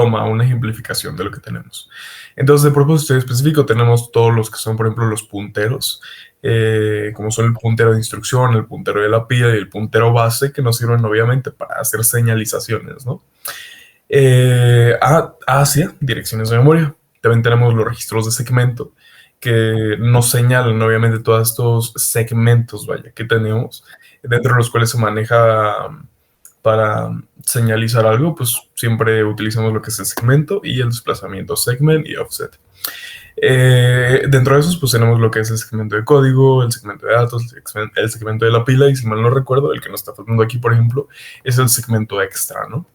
[SPEAKER 1] una ejemplificación de lo que tenemos. Entonces, de propósito específico, tenemos todos los que son, por ejemplo, los punteros, como son el puntero de instrucción, el puntero de la pila y el puntero base, que nos sirven obviamente para hacer señalizaciones, ¿no? Hacia direcciones de memoria. También tenemos los registros de segmento, que nos señalan obviamente todos estos segmentos, vaya, que tenemos, dentro de los cuales se maneja para señalizar algo, pues siempre utilizamos lo que es el segmento y el desplazamiento, segment y offset. Dentro de esos, pues tenemos lo que es el segmento de código, el segmento de datos, el segmento de la pila, y si mal no recuerdo, el que nos está faltando aquí, por ejemplo, es el segmento extra, ¿no?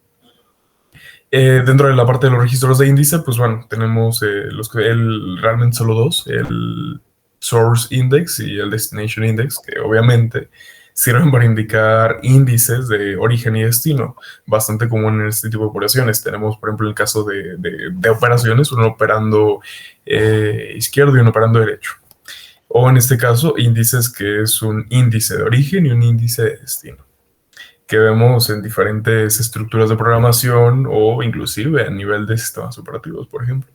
[SPEAKER 1] Dentro de la parte de los registros de índice, pues bueno, tenemos realmente solo dos, el Source Index y el Destination Index, que obviamente sirven para indicar índices de origen y destino, bastante común en este tipo de operaciones. Tenemos, por ejemplo, el caso de operaciones, un operando izquierdo y un operando derecho. O en este caso, índices, que es un índice de origen y un índice de destino, que vemos en diferentes estructuras de programación o inclusive a nivel de sistemas operativos, por ejemplo.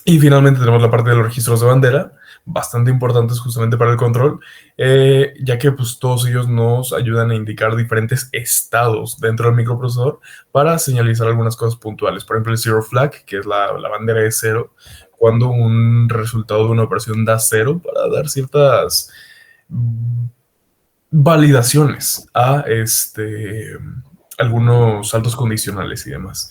[SPEAKER 1] Y finalmente tenemos la parte de los registros de bandera, bastante importantes justamente para el control, ya que pues todos ellos nos ayudan a indicar diferentes estados dentro del microprocesador para señalizar algunas cosas puntuales. Por ejemplo, el zero flag, que es la bandera de cero, cuando un resultado de una operación da cero, para dar ciertas validaciones a algunos saltos condicionales y demás.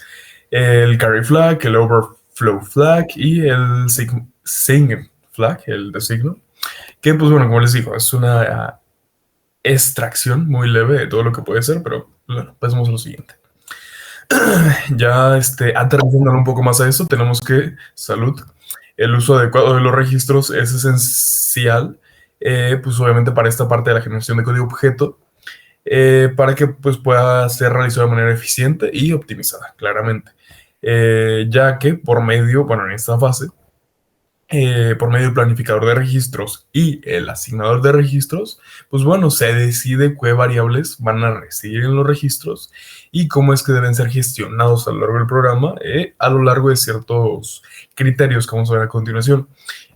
[SPEAKER 1] El carry flag, el overflow flag y el sign flag, el de signo, que pues bueno, como les digo, es una extracción muy leve de todo lo que puede ser, pero bueno, pasemos a lo siguiente. Ya aterrizando un poco más a eso, tenemos que, salud, el uso adecuado de los registros es esencial, pues obviamente para esta parte de la generación de código objeto, para que pues pueda ser realizado de manera eficiente y optimizada, claramente. Ya que por medio, bueno, en esta fase, por medio del planificador de registros y el asignador de registros, pues bueno, se decide qué variables van a residir en los registros y cómo es que deben ser gestionados a lo largo del programa, a lo largo de ciertos criterios que vamos a ver a continuación.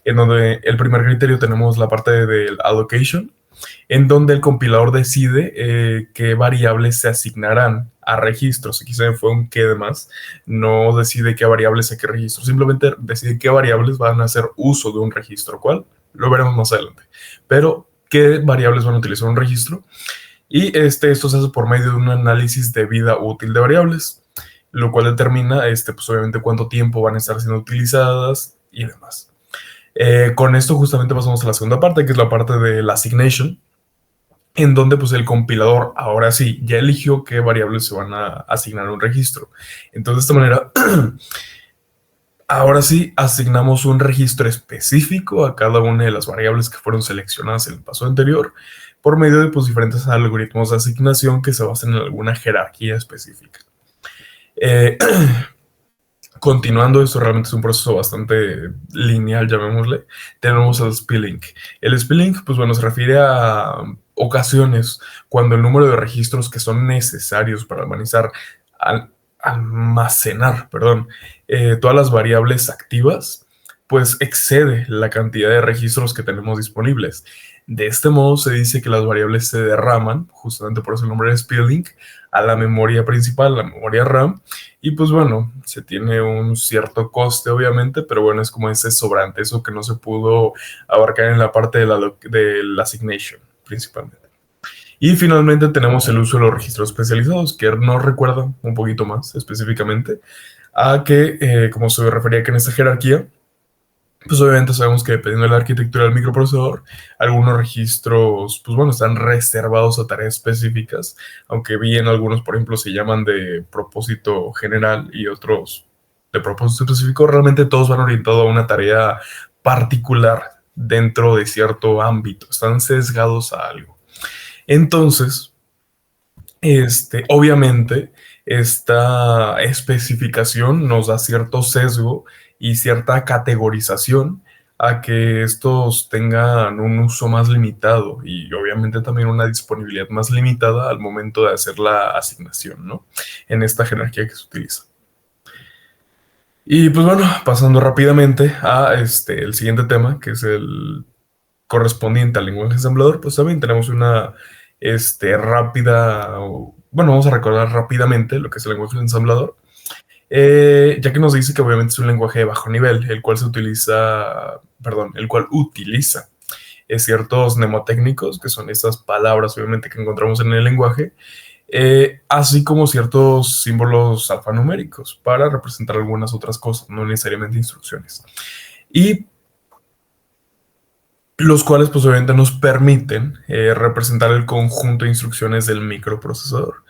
[SPEAKER 1] En donde el primer criterio tenemos la parte del allocation, en donde el compilador decide qué variables se asignarán a registros. Aquí se me fue un qué de más. No decide qué variables a qué registro, simplemente decide qué variables van a hacer uso de un registro. ¿Cuál? Lo veremos más adelante. Pero qué variables van a utilizar un registro. Y esto se hace por medio de un análisis de vida útil de variables, lo cual determina, pues obviamente, cuánto tiempo van a estar siendo utilizadas y demás. Con esto justamente pasamos a la segunda parte, que es la parte de la assignation, en donde pues el compilador ahora sí ya eligió qué variables se van a asignar a un registro. Entonces de esta manera, ahora sí asignamos un registro específico a cada una de las variables que fueron seleccionadas en el paso anterior, por medio de pues diferentes algoritmos de asignación que se basan en alguna jerarquía específica. Continuando, esto realmente es un proceso bastante lineal, llamémosle. Tenemos el spilling. El spilling, pues bueno, se refiere a ocasiones cuando el número de registros que son necesarios para almacenar, todas las variables activas, pues excede la cantidad de registros que tenemos disponibles. De este modo se dice que las variables se derraman, justamente por eso el nombre de spilling, a la memoria principal, la memoria RAM, y pues bueno, se tiene un cierto coste obviamente, pero bueno, es como ese sobrante, eso que no se pudo abarcar en la parte de la assignation principalmente. Y finalmente tenemos el uso de los registros especializados, que nos recuerda un poquito más específicamente a que, como se refería que en esta jerarquía, pues obviamente sabemos que dependiendo de la arquitectura del microprocesador, algunos registros, pues bueno, están reservados a tareas específicas, aunque bien algunos, por ejemplo, se llaman de propósito general y otros de propósito específico, realmente todos van orientados a una tarea particular dentro de cierto ámbito, están sesgados a algo. Entonces, obviamente, esta especificación nos da cierto sesgo y cierta categorización a que estos tengan un uso más limitado y obviamente también una disponibilidad más limitada al momento de hacer la asignación, ¿no? En esta jerarquía que se utiliza. Y pues bueno, pasando rápidamente a el siguiente tema, que es el correspondiente al lenguaje ensamblador, pues también tenemos una rápida, bueno, vamos a recordar rápidamente lo que es el lenguaje ensamblador, ya que nos dice que obviamente es un lenguaje de bajo nivel, el cual utiliza ciertos mnemotécnicos, que son estas palabras obviamente que encontramos en el lenguaje, así como ciertos símbolos alfanuméricos para representar algunas otras cosas, no necesariamente instrucciones. Y los cuales pues obviamente nos permiten representar el conjunto de instrucciones del microprocesador,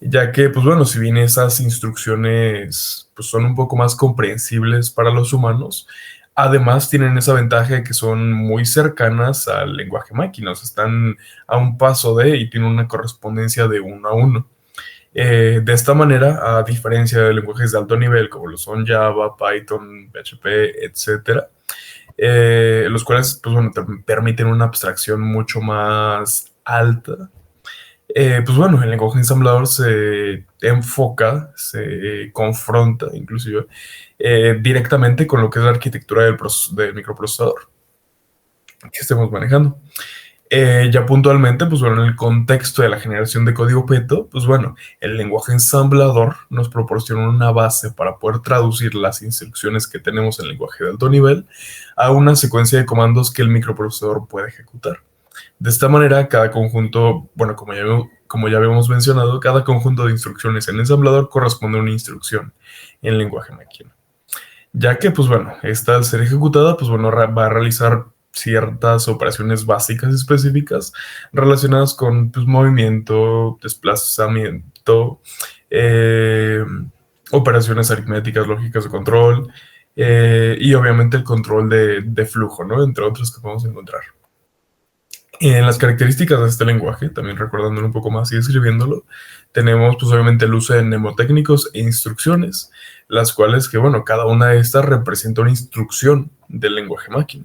[SPEAKER 1] ya que pues bueno, si bien esas instrucciones pues son un poco más comprensibles para los humanos, además tienen esa ventaja de que son muy cercanas al lenguaje máquina, o sea, están a un paso de y tienen una correspondencia de uno a uno. De esta manera, a diferencia de lenguajes de alto nivel como lo son Java, Python, PHP, etcétera, los cuales pues bueno, te permiten una abstracción mucho más alta. Pues bueno, el lenguaje ensamblador se enfoca, se confronta inclusive directamente con lo que es la arquitectura del microprocesador. que estemos manejando. Ya puntualmente, pues bueno, en el contexto de la generación de código objeto, pues bueno, el lenguaje ensamblador nos proporciona una base para poder traducir las instrucciones que tenemos en el lenguaje de alto nivel a una secuencia de comandos que el microprocesador puede ejecutar. De esta manera, cada conjunto, bueno, como ya habíamos mencionado, cada conjunto de instrucciones en ensamblador corresponde a una instrucción en lenguaje máquina. Ya que, pues bueno, esta al ser ejecutada, pues bueno, va a realizar ciertas operaciones básicas específicas relacionadas con pues, movimiento, desplazamiento, eh, operaciones aritméticas, lógicas de control y obviamente el control de flujo, ¿no? Entre otros que podemos encontrar. En las características de este lenguaje, también recordándolo un poco más y escribiéndolo, tenemos pues obviamente el uso de mnemotécnicos e instrucciones, las cuales que bueno, cada una de estas representa una instrucción del lenguaje máquina.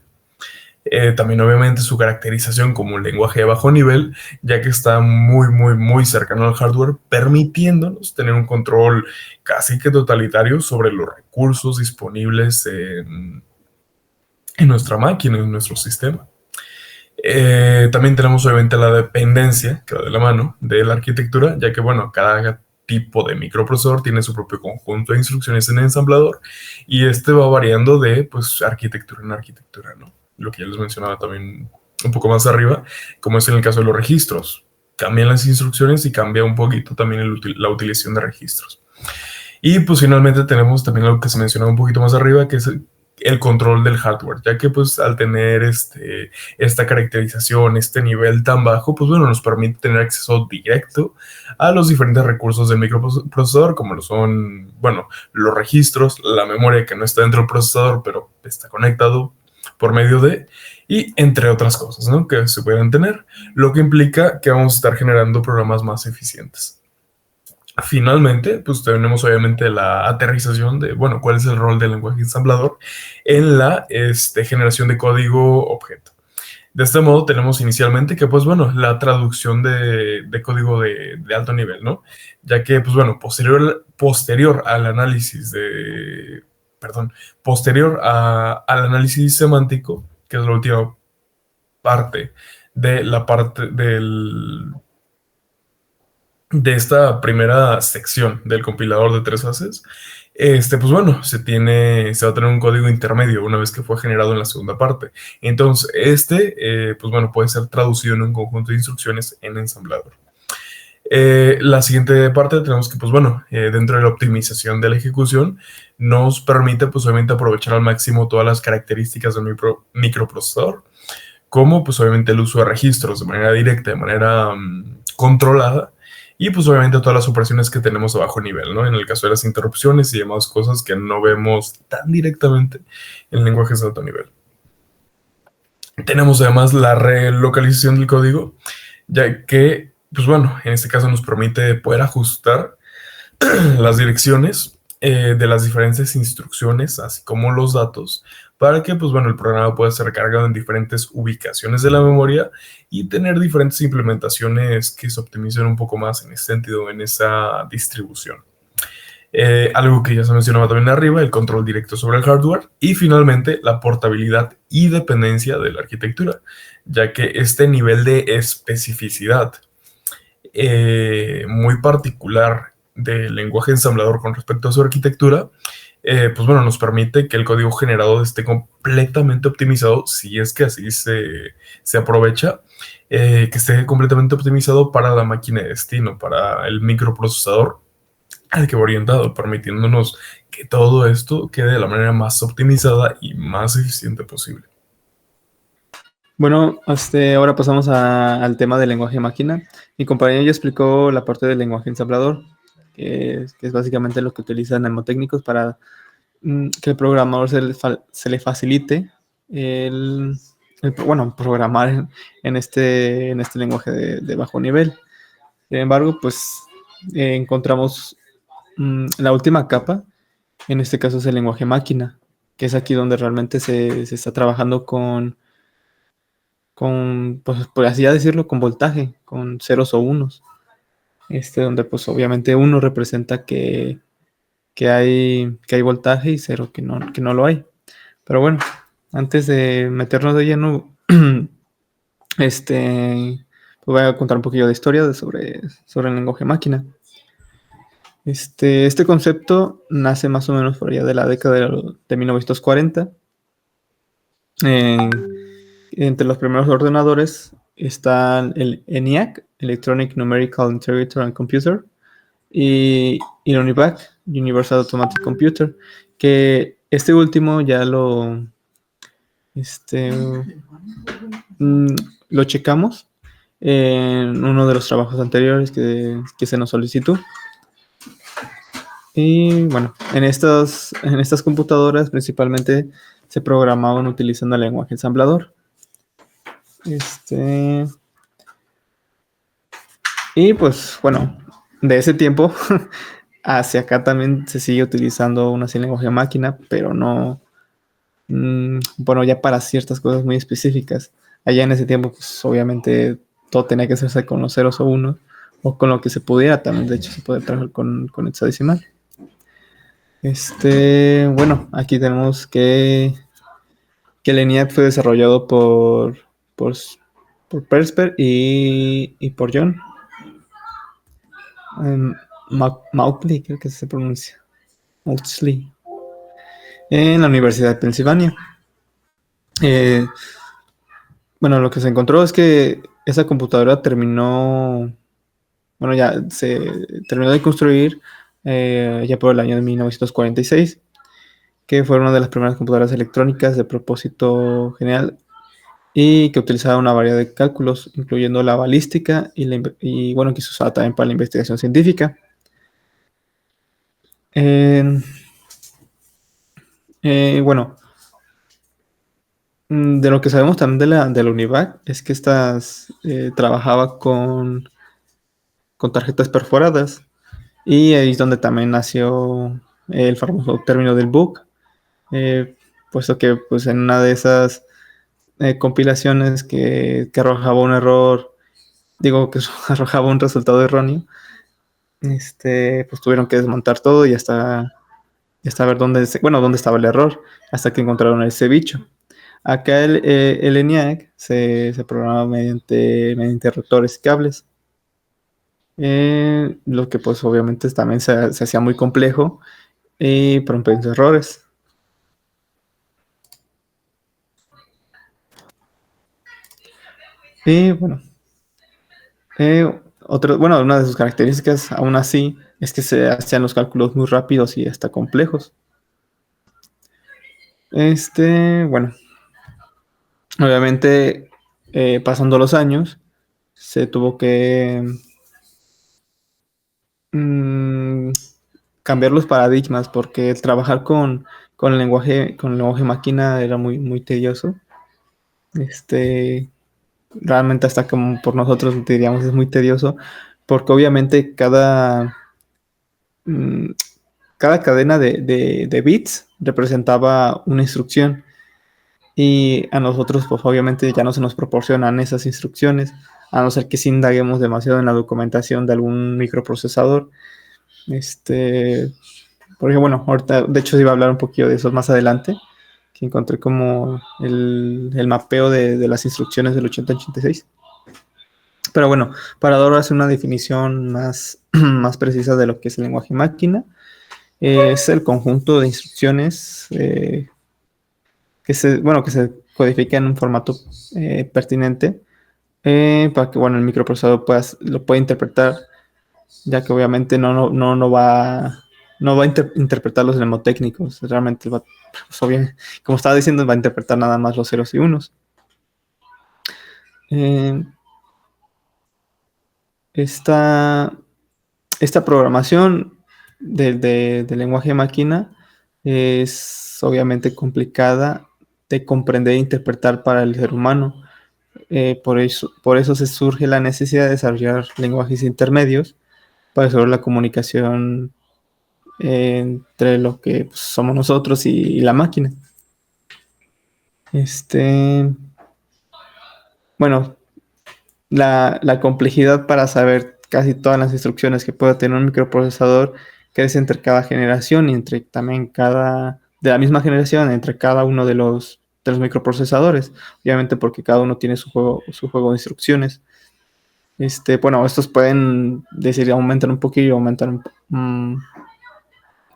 [SPEAKER 1] También obviamente su caracterización como un lenguaje de bajo nivel, ya que está muy cercano al hardware, permitiéndonos tener un control casi que totalitario sobre los recursos disponibles en nuestra máquina, en nuestro sistema. También tenemos obviamente la dependencia, que va de la mano, de la arquitectura, ya que, bueno, cada tipo de microprocesador tiene su propio conjunto de instrucciones en el ensamblador y este va variando de, pues, arquitectura en arquitectura, ¿no? Lo que ya les mencionaba también un poco más arriba, como es en el caso de los registros. Cambian las instrucciones y cambia un poquito también la utilización de registros. Y pues finalmente tenemos también algo que se mencionaba un poquito más arriba, que es el control del hardware, ya que pues al tener esta caracterización, este nivel tan bajo, pues bueno, nos permite tener acceso directo a los diferentes recursos del microprocesador, como lo son, bueno, los registros, la memoria que no está dentro del procesador, pero está conectado por medio de, y entre otras cosas, ¿no? Que se pueden tener, lo que implica que vamos a estar generando programas más eficientes. Finalmente, pues tenemos obviamente la aterrización de, bueno, cuál es el rol del lenguaje ensamblador en la generación de código objeto. De este modo tenemos inicialmente que, pues bueno, la traducción de código de alto nivel, ¿no? Ya que, pues bueno, posterior al análisis al análisis semántico, que es la última parte de esta primera sección del compilador de 3 fases, pues bueno, se va a tener un código intermedio una vez que fue generado en la segunda parte. Entonces, pues bueno, puede ser traducido en un conjunto de instrucciones en ensamblador. La siguiente parte tenemos que, pues bueno, dentro de la optimización de la ejecución, nos permite, pues obviamente, aprovechar al máximo todas las características del microprocesador, como, pues obviamente, el uso de registros de manera directa, de manera controlada, y pues obviamente todas las operaciones que tenemos a bajo nivel, ¿no? En el caso de las interrupciones y demás cosas que no vemos tan directamente en lenguajes de alto nivel. Tenemos además la relocalización del código, ya que, pues bueno, en este caso nos permite poder ajustar las direcciones de las diferentes instrucciones, así como los datos, para que, pues bueno, el programa pueda ser cargado en diferentes ubicaciones de la memoria y tener diferentes implementaciones que se optimicen un poco más en ese sentido, en esa distribución. Algo que ya se mencionaba también arriba, el control directo sobre el hardware y finalmente la portabilidad y dependencia de la arquitectura, ya que este nivel de especificidad muy particular del lenguaje ensamblador con respecto a su arquitectura, pues bueno, nos permite que el código generado esté completamente optimizado, si es que así se aprovecha, que esté completamente optimizado para la máquina de destino, para el microprocesador al que va orientado, permitiéndonos que todo esto quede de la manera más optimizada y más eficiente posible.
[SPEAKER 4] Bueno, ahora pasamos al tema del lenguaje máquina. Mi compañero ya explicó la parte del lenguaje ensamblador, que es básicamente lo que utilizan mnemotécnicos para que el programador se le facilite programar en este lenguaje de bajo nivel. Sin embargo, pues encontramos la última capa, en este caso es el lenguaje máquina, que es aquí donde realmente se está trabajando con pues, por así decirlo, con voltaje, con ceros o unos. Donde pues obviamente uno representa que hay voltaje y cero que no lo hay. Pero bueno, antes de meternos de lleno, Pues voy a contar un poquillo de historia sobre el lenguaje máquina. Este concepto nace más o menos por allá de la década de 1940. Entre los primeros ordenadores están el ENIAC, Electronic Numerical Integrator and Computer, y el UNIVAC, Universal Automatic Computer, que este último ya este, lo checamos en uno de los trabajos anteriores que se nos solicitó. Y bueno, en estas computadoras principalmente se programaban utilizando el lenguaje ensamblador. Y pues bueno, de ese tiempo hacia acá también se sigue utilizando aún así el lenguaje máquina, pero no, bueno, ya para ciertas cosas muy específicas. Allá en ese tiempo, pues obviamente todo tenía que hacerse con los ceros o unos, o con lo que se pudiera también. De hecho, se puede trabajar con hexadecimal. Bueno, aquí tenemos que el ENIAC fue desarrollado por Persper y por John Mauchly, creo que se pronuncia, Mauchly, en la Universidad de Pensilvania. Bueno, lo que se encontró es que esa computadora ya se terminó de construir ya por el año de 1946, que fue una de las primeras computadoras electrónicas de propósito general y que utilizaba una variedad de cálculos, incluyendo la balística y bueno, que se usaba también para la investigación científica. Bueno, de lo que sabemos también de la UNIVAC es que trabajaba con tarjetas perforadas, y ahí es donde también nació el famoso término del bug, puesto que pues en una de esas compilaciones que arrojaba un error, digo que arrojaba un resultado erróneo, pues tuvieron que desmontar todo y hasta ver dónde estaba el error, hasta que encontraron ese bicho. Acá el ENIAC se programa mediante rotores y cables. Lo que pues obviamente también se hacía muy complejo y propenso a errores. Y bueno, una de sus características aún así es que se hacían los cálculos muy rápidos y hasta complejos. Bueno, obviamente pasando los años se tuvo que cambiar los paradigmas, porque el trabajar con el lenguaje máquina era muy, muy tedioso. Realmente hasta como por nosotros diríamos es muy tedioso, porque obviamente cada cadena de bits representaba una instrucción, y a nosotros pues obviamente ya no se nos proporcionan esas instrucciones, a no ser que sí indaguemos demasiado en la documentación de algún microprocesador. Porque bueno, ahorita de hecho iba a hablar un poquito de eso más adelante, que encontré como el mapeo de las instrucciones del 8086. Pero bueno, para ahora hacer una definición más precisa de lo que es el lenguaje máquina, es el conjunto de instrucciones que se codifica en un formato pertinente, para que el microprocesador lo pueda interpretar, ya que obviamente no va a interpretar los mnemotécnicos. Realmente pues, como estaba diciendo, va a interpretar nada más los ceros y unos. Esta programación del lenguaje máquina es obviamente complicada de comprender e interpretar para el ser humano. Por eso se surge la necesidad de desarrollar lenguajes intermedios para asegurar la comunicación entre lo que pues, somos nosotros y la máquina. Bueno, la complejidad para saber casi todas las instrucciones que puede tener un microprocesador crece entre cada generación y entre también de la misma generación, entre cada uno de los los microprocesadores, obviamente porque cada uno tiene su juego de instrucciones. Bueno, estos pueden decir aumentan un poquillo,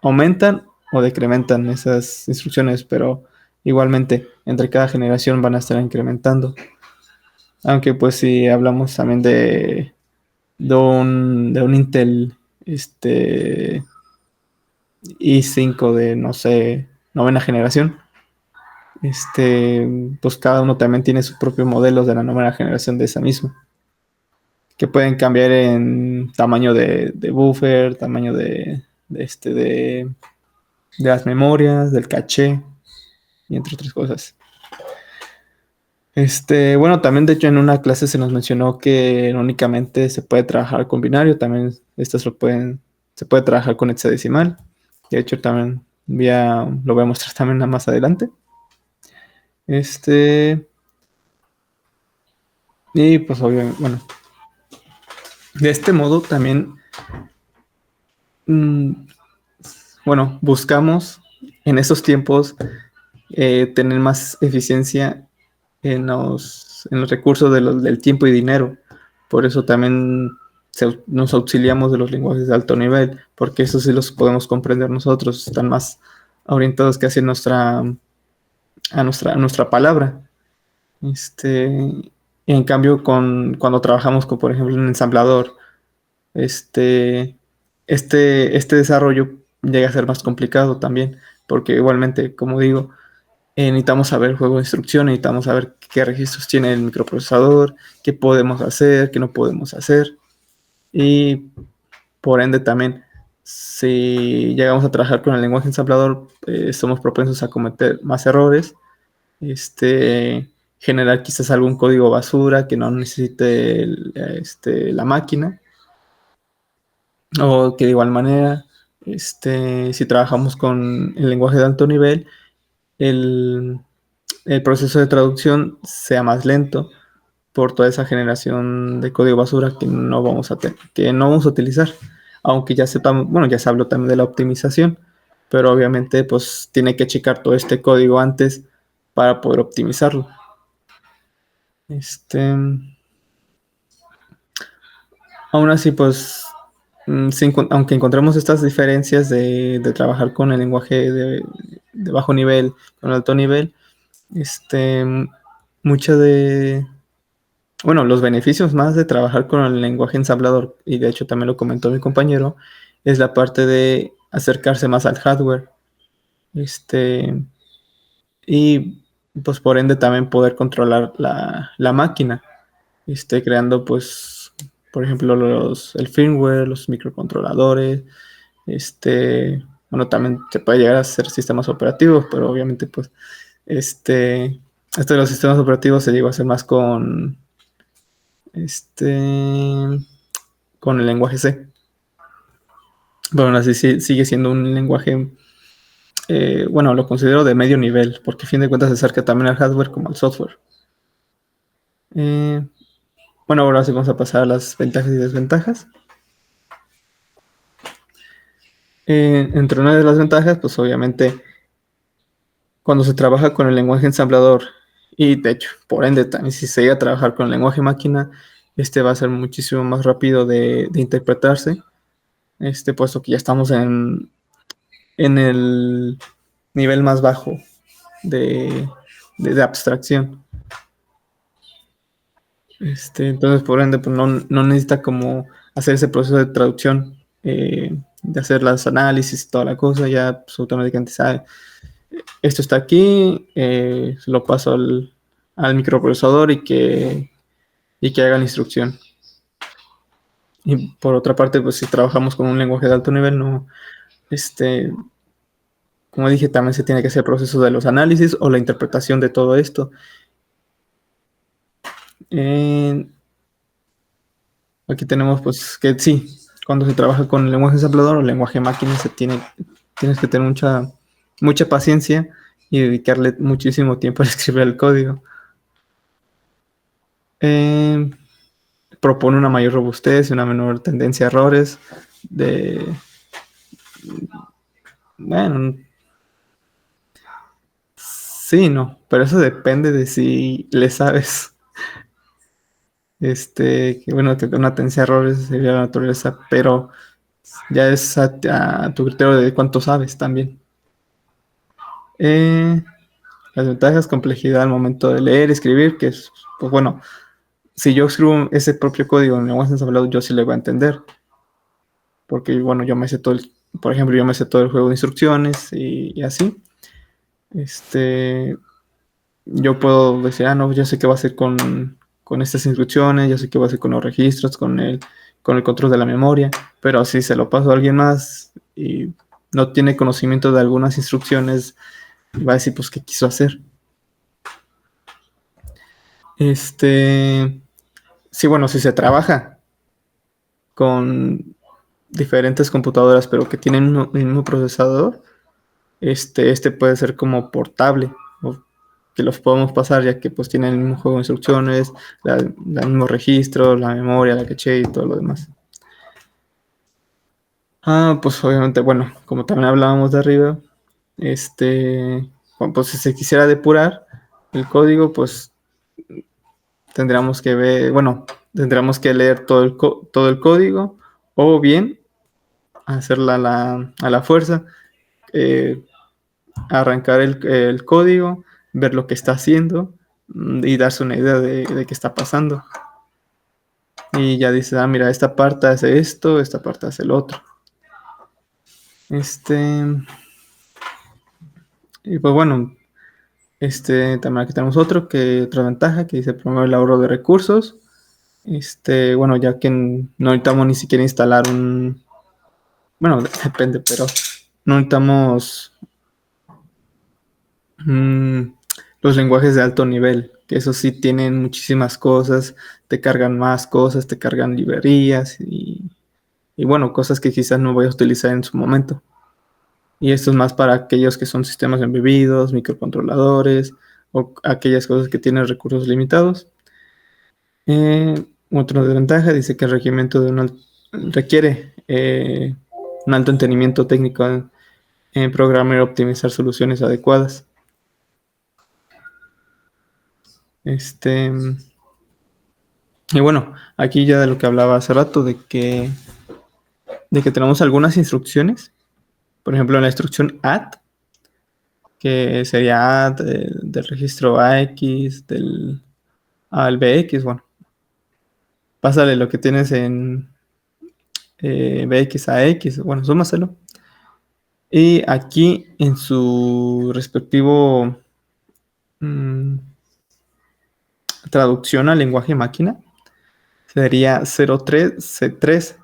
[SPEAKER 4] aumentan o decrementan esas instrucciones, pero igualmente entre cada generación van a estar incrementando. Aunque pues si hablamos también de un Intel i5 de, no sé, novena generación, pues cada uno también tiene sus propios modelos de la novena generación de esa misma, que pueden cambiar en tamaño de buffer, tamaño de las memorias, del caché, y entre otras cosas. Bueno, también de hecho en una clase se nos mencionó que no únicamente se puede trabajar con binario, también se puede trabajar con hexadecimal. De hecho también lo voy a mostrar también más adelante. Y pues obviamente, bueno, de este modo también, bueno, buscamos en esos tiempos tener más eficiencia en los recursos del tiempo y dinero. Por eso también nos auxiliamos de los lenguajes de alto nivel, porque eso sí los podemos comprender nosotros, están más orientados casi a nuestra palabra. En cambio, cuando trabajamos con, por ejemplo, un ensamblador, este desarrollo llega a ser más complicado también, porque igualmente, como digo, necesitamos saber el juego de instrucciones, necesitamos saber qué registros tiene el microprocesador, qué podemos hacer, qué no podemos hacer. Y por ende también, si llegamos a trabajar con el lenguaje ensamblador, somos propensos a cometer más errores, generar quizás algún código basura que no necesite la máquina, o que de igual manera, si trabajamos con el lenguaje de alto nivel, el proceso de traducción sea más lento por toda esa generación de código basura que no vamos a utilizar. Aunque ya sepamos, bueno, ya se habló también de la optimización, pero obviamente pues tiene que checar todo este código antes para poder optimizarlo. Aún así, pues, aunque encontremos estas diferencias de trabajar con el lenguaje de bajo nivel, con alto nivel, bueno, los beneficios más de trabajar con el lenguaje ensamblador, y de hecho también lo comentó mi compañero, es la parte de acercarse más al hardware. Y pues por ende también poder controlar la máquina, creando pues, por ejemplo, el firmware, los microcontroladores, bueno, también se puede llegar a hacer sistemas operativos, pero obviamente pues, esto de los sistemas operativos se llegó a hacer más con el lenguaje C. Pero aún así sigue siendo un lenguaje, bueno, lo considero de medio nivel, porque a fin de cuentas se acerca también al hardware como al software. Bueno, ahora sí vamos a pasar a las ventajas y desventajas. Entre una de las ventajas, pues obviamente, cuando se trabaja con el lenguaje ensamblador, y de hecho, por ende, también si se llega a trabajar con el lenguaje máquina, va a ser muchísimo más rápido de interpretarse, puesto que ya estamos en el nivel más bajo de abstracción. Entonces, por ende, pues no necesita como hacer ese proceso de traducción, de hacer los análisis y toda la cosa, ya pues, automáticamente sabe, esto está aquí, lo paso al microprocesador y que haga la instrucción. Y por otra parte, pues si trabajamos con un lenguaje de alto nivel, no, como dije, también se tiene que hacer el proceso de los análisis o la interpretación de todo esto. Aquí tenemos pues que sí, cuando se trabaja con el lenguaje ensamblador o el lenguaje máquina tienes que tener mucha paciencia y dedicarle muchísimo tiempo a escribir el código. Propone una mayor robustez y una menor tendencia a errores. Bueno, Sí, no, pero eso depende de si le sabes. Que bueno, que una tendencia a errores sería la naturaleza, pero ya es a tu criterio de cuánto sabes también. Eh, las ventajas, complejidad al momento de leer, escribir, que es, pues bueno, si yo escribo ese propio código en lenguaje ensamblado, yo sí lo voy a entender. Porque, bueno, yo me sé todo por ejemplo, yo me sé todo el juego de instrucciones y así. Yo puedo decir, no, yo sé qué va a hacer con estas instrucciones, yo sé qué va a hacer con los registros, con el control de la memoria, pero si se lo paso a alguien más y no tiene conocimiento de algunas instrucciones, va a decir, pues, ¿qué quiso hacer? Sí, bueno, si se trabaja con diferentes computadoras, pero que tienen el mismo procesador, puede ser como portable, o que los podemos pasar ya que pues tienen el mismo juego de instrucciones, el mismo registro, la memoria, la caché y todo lo demás. Pues obviamente, bueno, como también hablábamos de arriba, bueno, pues si se quisiera depurar el código, pues tendríamos que ver, bueno, tendríamos que leer todo el código o bien hacerla a la fuerza, eh, arrancar el código, ver lo que está haciendo y darse una idea de qué está pasando. Y ya dice, mira, esta parte hace esto, esta parte hace el otro. Y pues bueno, también aquí tenemos otra ventaja que dice promueve el ahorro de recursos. Bueno, ya que no necesitamos ni siquiera instalar bueno, depende, pero no necesitamos los lenguajes de alto nivel, que eso sí tienen muchísimas cosas, te cargan más cosas, te cargan librerías y bueno, cosas que quizás no voy a utilizar en su momento. Y esto es más para aquellos que son sistemas embebidos, microcontroladores o aquellas cosas que tienen recursos limitados. Otra desventaja dice que el requerimiento requiere un alto entendimiento técnico en programar y optimizar soluciones adecuadas. Y bueno, aquí ya de lo que hablaba hace rato, de que tenemos algunas instrucciones. Por ejemplo, en la instrucción add, que sería add del registro AX, al BX, bueno, pásale lo que tienes en BX a X, bueno, súmaselo. Y aquí en su respectivo traducción al lenguaje máquina, sería 03C3,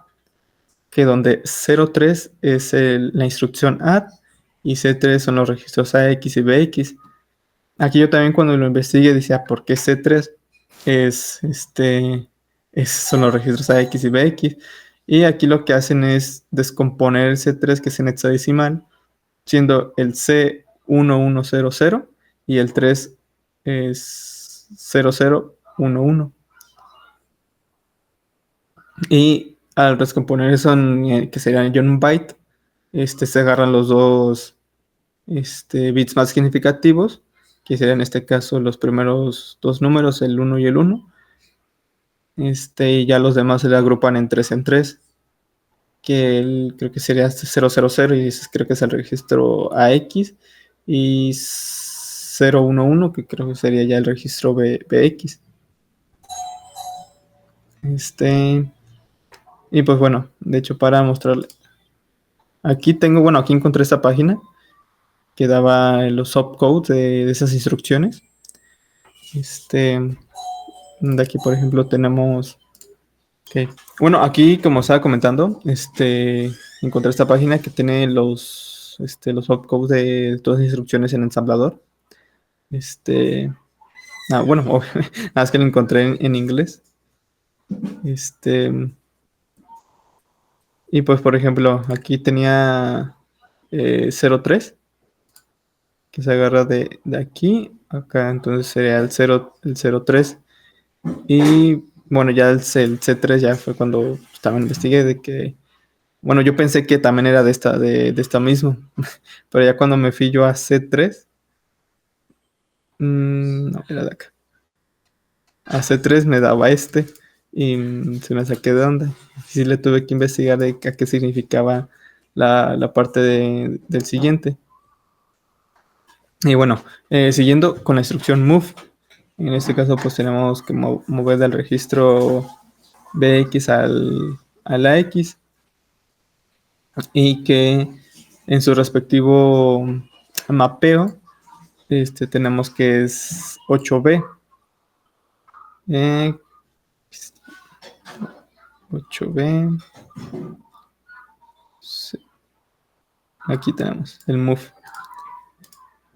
[SPEAKER 4] que donde 03 es la instrucción add y C3 son los registros AX y BX. Aquí yo también cuando lo investigué decía, ¿por qué C3 son los registros AX y BX? Y aquí lo que hacen es descomponer el C3, que es en hexadecimal, siendo el C1100 y el 3 es 0011. Y al descomponer eso, que serían un byte, se agarran los dos bits más significativos, que serían en este caso los primeros dos números, el 1 y el 1. Y ya los demás se le agrupan en 3 en 3, que creo que sería 000 y creo que es el registro AX, y 011, que creo que sería ya el registro BX. Y pues bueno, de hecho para mostrarle, aquí encontré esta página que daba los opcodes de esas instrucciones. De aquí por ejemplo tenemos, okay. Bueno, aquí como estaba comentando, encontré esta página que tiene los opcodes de todas las instrucciones en ensamblador. Bueno, nada más que lo encontré en inglés. Y pues por ejemplo, aquí tenía 03, que se agarra de aquí acá, entonces sería el 03. Y bueno, ya el C3 ya fue cuando también investigué de que, bueno, yo pensé que también era de esta misma, pero ya cuando me fui yo a C3, No, era de acá. A C3 me daba este y se me saqué de onda. Sí le tuve que investigar de a qué significaba la parte del siguiente. Y bueno, siguiendo con la instrucción move, en este caso pues tenemos que mover del registro BX a la X y que en su respectivo mapeo tenemos que es 8B. 8B. Aquí tenemos el move.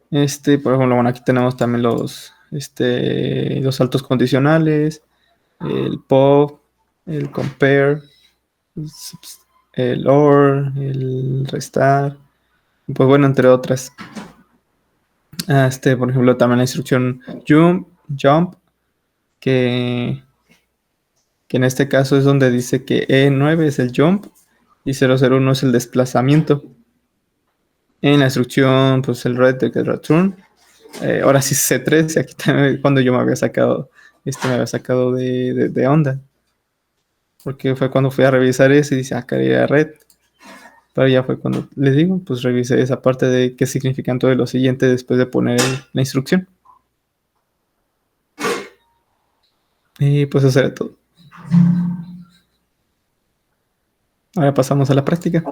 [SPEAKER 4] Por ejemplo, bueno, aquí tenemos también los saltos condicionales, el pop, el compare, el or, el restart, pues bueno, entre otras. Por ejemplo, también la instrucción jump, que en este caso es donde dice que E9 es el jump y 001 es el desplazamiento. En la instrucción, pues el red que es return. Ahora sí C3, y aquí también cuando yo me había sacado de onda. Porque fue cuando fui a revisar eso y dice, que era red. Pero ya fue cuando les digo, pues revisé esa parte de qué significan todo lo siguiente después de poner la instrucción. Y pues eso era todo. Ahora pasamos a la práctica.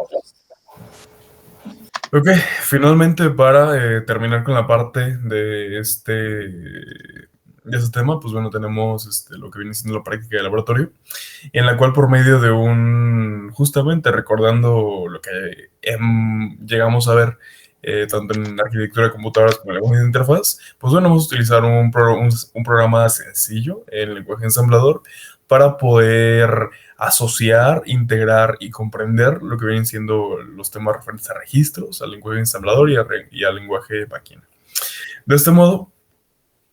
[SPEAKER 1] Ok, finalmente para terminar con la parte de este tema, pues bueno, tenemos lo que viene siendo la práctica de laboratorio, en la cual por medio de justamente recordando lo que llegamos a ver tanto en arquitectura de computadoras como en lenguaje de interfaz, pues bueno, vamos a utilizar un programa sencillo en lenguaje ensamblador para poder asociar, integrar y comprender lo que vienen siendo los temas referentes a registros, al lenguaje ensamblador y al lenguaje máquina. De este modo,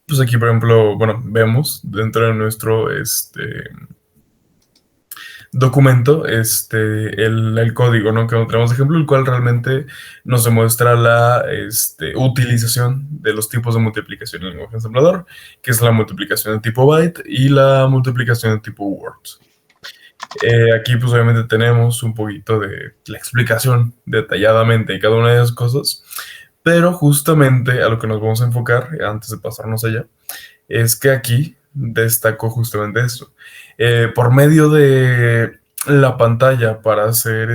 [SPEAKER 1] pues aquí, por ejemplo, bueno, vemos dentro de nuestro documento el código, ¿no? Que tenemos de ejemplo, el cual realmente nos demuestra la utilización de los tipos de multiplicación en el lenguaje ensamblador, que es la multiplicación de tipo byte y la multiplicación de tipo word. Aquí pues obviamente tenemos un poquito de la explicación detalladamente de cada una de esas cosas, pero justamente a lo que nos vamos a enfocar antes de pasarnos allá es que aquí destaco justamente esto. Por medio de la pantalla para hacer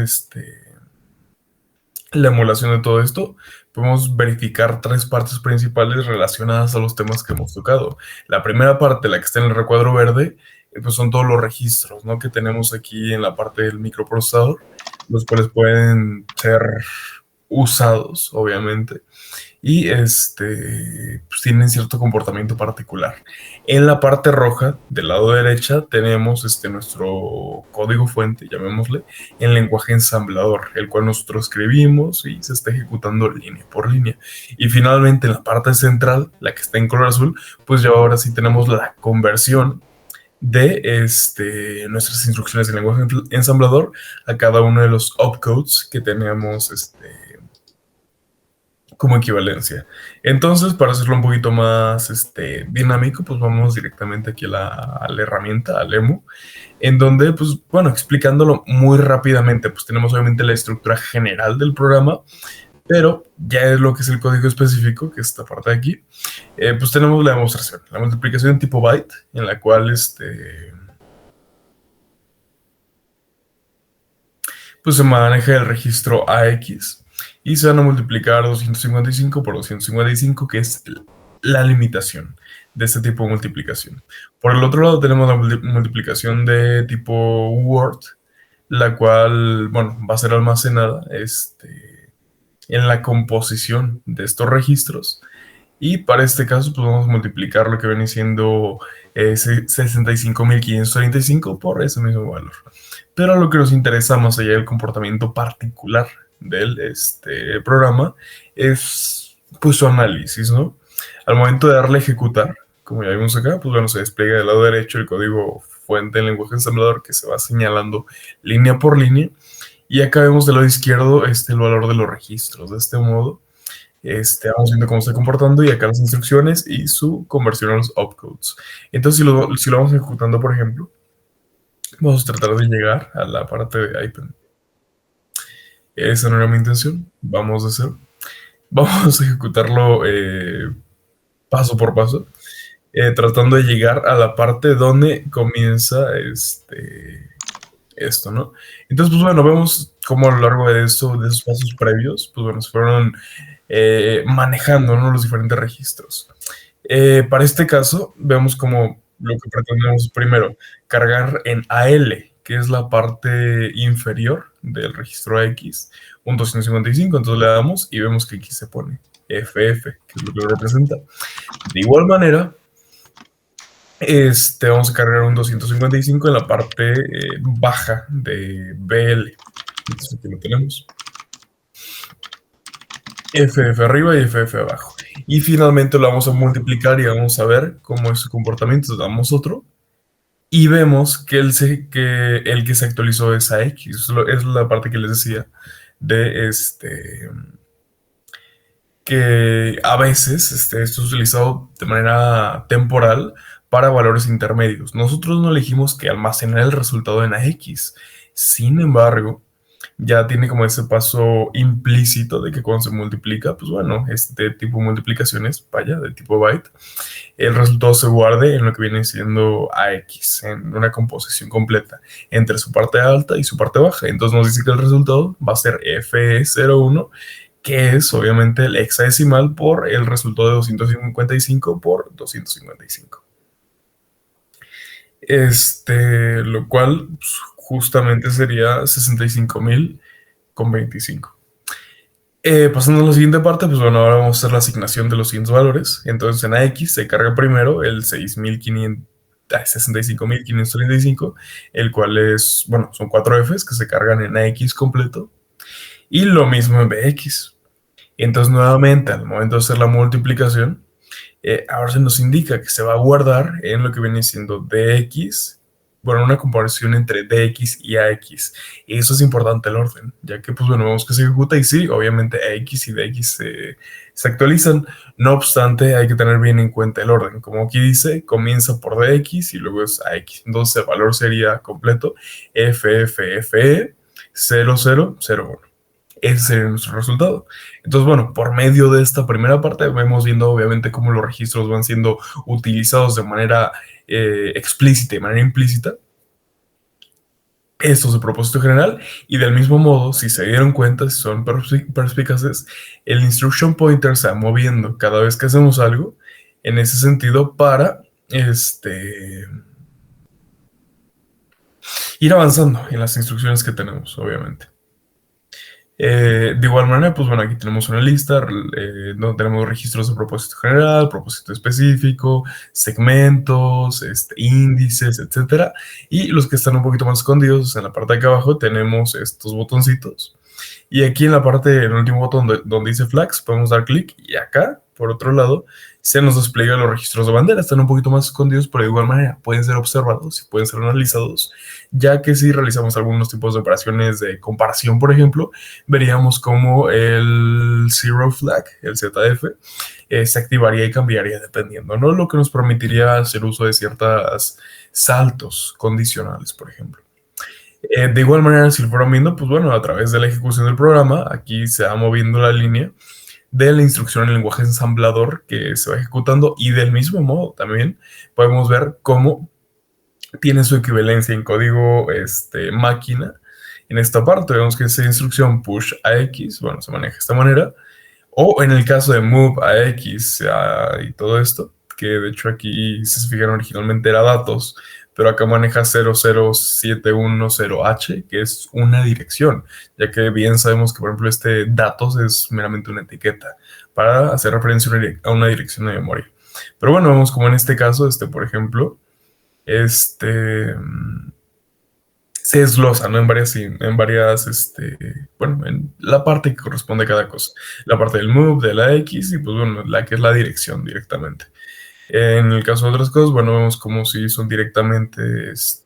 [SPEAKER 1] la emulación de todo esto, podemos verificar tres partes principales relacionadas a los temas que hemos tocado. La primera parte, la que está en el recuadro verde, pues son todos los registros, ¿no?, que tenemos aquí en la parte del microprocesador, los cuales pueden ser usados, obviamente, y pues tienen cierto comportamiento particular. En la parte roja, del lado derecha, tenemos nuestro código fuente, llamémosle, en lenguaje ensamblador, el cual nosotros escribimos y se está ejecutando línea por línea. Y finalmente, en la parte central, la que está en color azul, pues ya ahora sí tenemos la conversión de nuestras instrucciones de lenguaje ensamblador a cada uno de los opcodes que tenemos como equivalencia. Entonces, para hacerlo un poquito más dinámico, pues vamos directamente aquí a la herramienta, al EMU, en donde, pues bueno, explicándolo muy rápidamente, pues tenemos obviamente la estructura general del programa, pero ya es lo que es el código específico, que es esta parte de aquí, pues tenemos la demostración, la multiplicación en tipo byte, en la cual pues se maneja el registro AX y se van a multiplicar 255 por 255, que es la limitación de este tipo de multiplicación. Por el otro lado tenemos la multiplicación de tipo Word, la cual, bueno, va a ser almacenada en la composición de estos registros. Y para este caso, pues vamos a multiplicar lo que viene siendo 65.535 por ese mismo valor. Pero lo que nos interesa más allá del comportamiento particular del programa es pues su análisis, ¿no? Al momento de darle a ejecutar, como ya vimos acá, pues bueno, se despliega del lado derecho el código fuente en lenguaje ensamblador que se va señalando línea por línea. Y acá vemos del lado izquierdo el valor de los registros. De este modo, Vamos viendo cómo está comportando y acá las instrucciones y su conversión a los opcodes. Entonces, si lo vamos ejecutando, por ejemplo, vamos a tratar de llegar a la parte de IPEN. Esa no era mi intención. Vamos a ejecutarlo paso por paso, tratando de llegar a la parte donde comienza esto, ¿no? Entonces, pues bueno, vemos cómo a lo largo de esos pasos previos, pues bueno, se fueron manejando, ¿no?, los diferentes registros. Para este caso, vemos como lo que pretendemos primero, cargar en AL, que es la parte inferior del registro X, un 255, entonces le damos y vemos que aquí se pone FF, que es lo que lo representa. De igual manera, vamos a cargar un 255 en la parte baja de BL. Entonces aquí lo tenemos. FF arriba y FF abajo. Y finalmente lo vamos a multiplicar y vamos a ver cómo es su comportamiento. Damos otro. Y vemos que el que se actualizó es a X. Es la parte que les decía de que a veces esto es utilizado de manera temporal para valores intermedios. Nosotros no elegimos que almacenar el resultado en AX. Sin embargo, ya tiene como ese paso implícito de que cuando se multiplica, pues bueno, este tipo de multiplicaciones, vaya, de tipo byte, el resultado se guarde en lo que viene siendo AX, en una composición completa entre su parte alta y su parte baja. Entonces nos dice que el resultado va a ser FE01, que es obviamente el hexadecimal por el resultado de 255 por 255. Lo cual pues, justamente sería 65.000 con 25. Pasando a la siguiente parte, pues bueno, ahora vamos a hacer la asignación de los siguientes valores. Entonces en AX se carga primero el 65.535, el cual es, bueno, son 4 Fs que se cargan en AX completo. Y lo mismo en BX. Entonces nuevamente al momento de hacer la multiplicación, ahora se nos indica que se va a guardar en lo que viene siendo DX, bueno, una comparación entre DX y AX. Y eso es importante el orden, ya que, pues bueno, vemos que se ejecuta y sí, obviamente AX y DX se actualizan. No obstante, hay que tener bien en cuenta el orden. Como aquí dice, comienza por DX y luego es AX. Entonces el valor sería completo FFFE 0001. Ese sería nuestro resultado. Entonces, bueno, por medio de esta primera parte vemos viendo obviamente cómo los registros van siendo utilizados de manera explícita y de manera implícita. Esto es de propósito general, y del mismo modo, si se dieron cuenta, si son perspicaces, el instruction pointer se va moviendo cada vez que hacemos algo en ese sentido para ir avanzando en las instrucciones que tenemos, obviamente. De igual manera, pues bueno, aquí tenemos una lista donde tenemos registros de propósito general, propósito específico, segmentos, índices, etcétera. Y los que están un poquito más escondidos, en la parte de acá abajo tenemos estos botoncitos. Y aquí en la parte, en el último botón donde dice flags, podemos dar clic y acá, por otro lado, se nos despliegan los registros de bandera. Están un poquito más escondidos, pero de igual manera pueden ser observados y pueden ser analizados, ya que si realizamos algunos tipos de operaciones de comparación, por ejemplo, veríamos como el zero flag, el ZF, se activaría y cambiaría dependiendo, ¿no? Lo que nos permitiría hacer uso de ciertos saltos condicionales, por ejemplo. De igual manera, si lo fueron viendo, pues bueno, a través de la ejecución del programa, aquí se va moviendo la línea de la instrucción en el lenguaje ensamblador que se va ejecutando, y del mismo modo también podemos ver cómo tiene su equivalencia en código máquina. En esta parte vemos que esa instrucción push a X, bueno, se maneja de esta manera, o en el caso de move a X y todo esto, que de hecho aquí, si se fijaron, originalmente era datos, pero acá maneja 00710H, que es una dirección, ya que bien sabemos que, por ejemplo, datos es meramente una etiqueta para hacer referencia a una dirección de memoria. Pero bueno, vemos como en este caso, por ejemplo, se desglosa, ¿no? En varias, bueno, en la parte que corresponde a cada cosa. La parte del move, de la X, y pues bueno, la que es la dirección directamente. En el caso de otras cosas, bueno, vemos como si son directamente, pues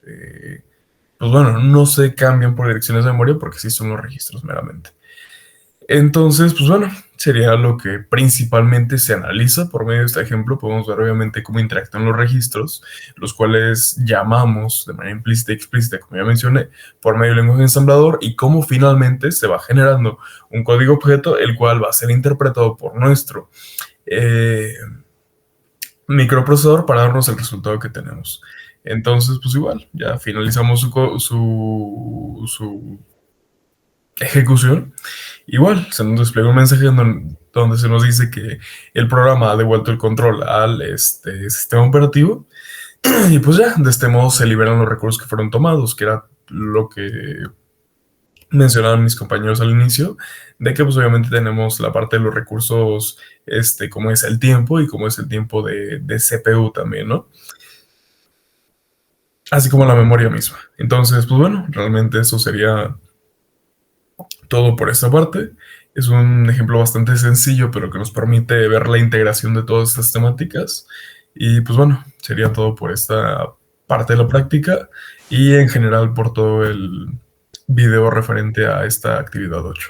[SPEAKER 1] bueno, no se cambian por direcciones de memoria porque sí son los registros meramente. Entonces, pues bueno, sería lo que principalmente se analiza por medio de este ejemplo. Podemos ver obviamente cómo interactúan los registros, los cuales llamamos de manera implícita y explícita, como ya mencioné, por medio del lenguaje ensamblador, y cómo finalmente se va generando un código objeto, el cual va a ser interpretado por nuestro microprocesador para darnos el resultado que tenemos. Entonces, pues igual, ya finalizamos su ejecución. Igual, se nos despliega un mensaje donde se nos dice que el programa ha devuelto el control al sistema operativo, y pues ya, de este modo se liberan los recursos que fueron tomados, que era lo que mencionaban mis compañeros al inicio, de que pues obviamente tenemos la parte de los recursos, como es el tiempo y como es el tiempo de CPU también, ¿no? Así como la memoria misma. Entonces, pues bueno, realmente eso sería todo por esta parte. Es un ejemplo bastante sencillo, pero que nos permite ver la integración de todas estas temáticas. Y pues bueno, sería todo por esta parte de la práctica y en general por todo el video referente a esta actividad 8.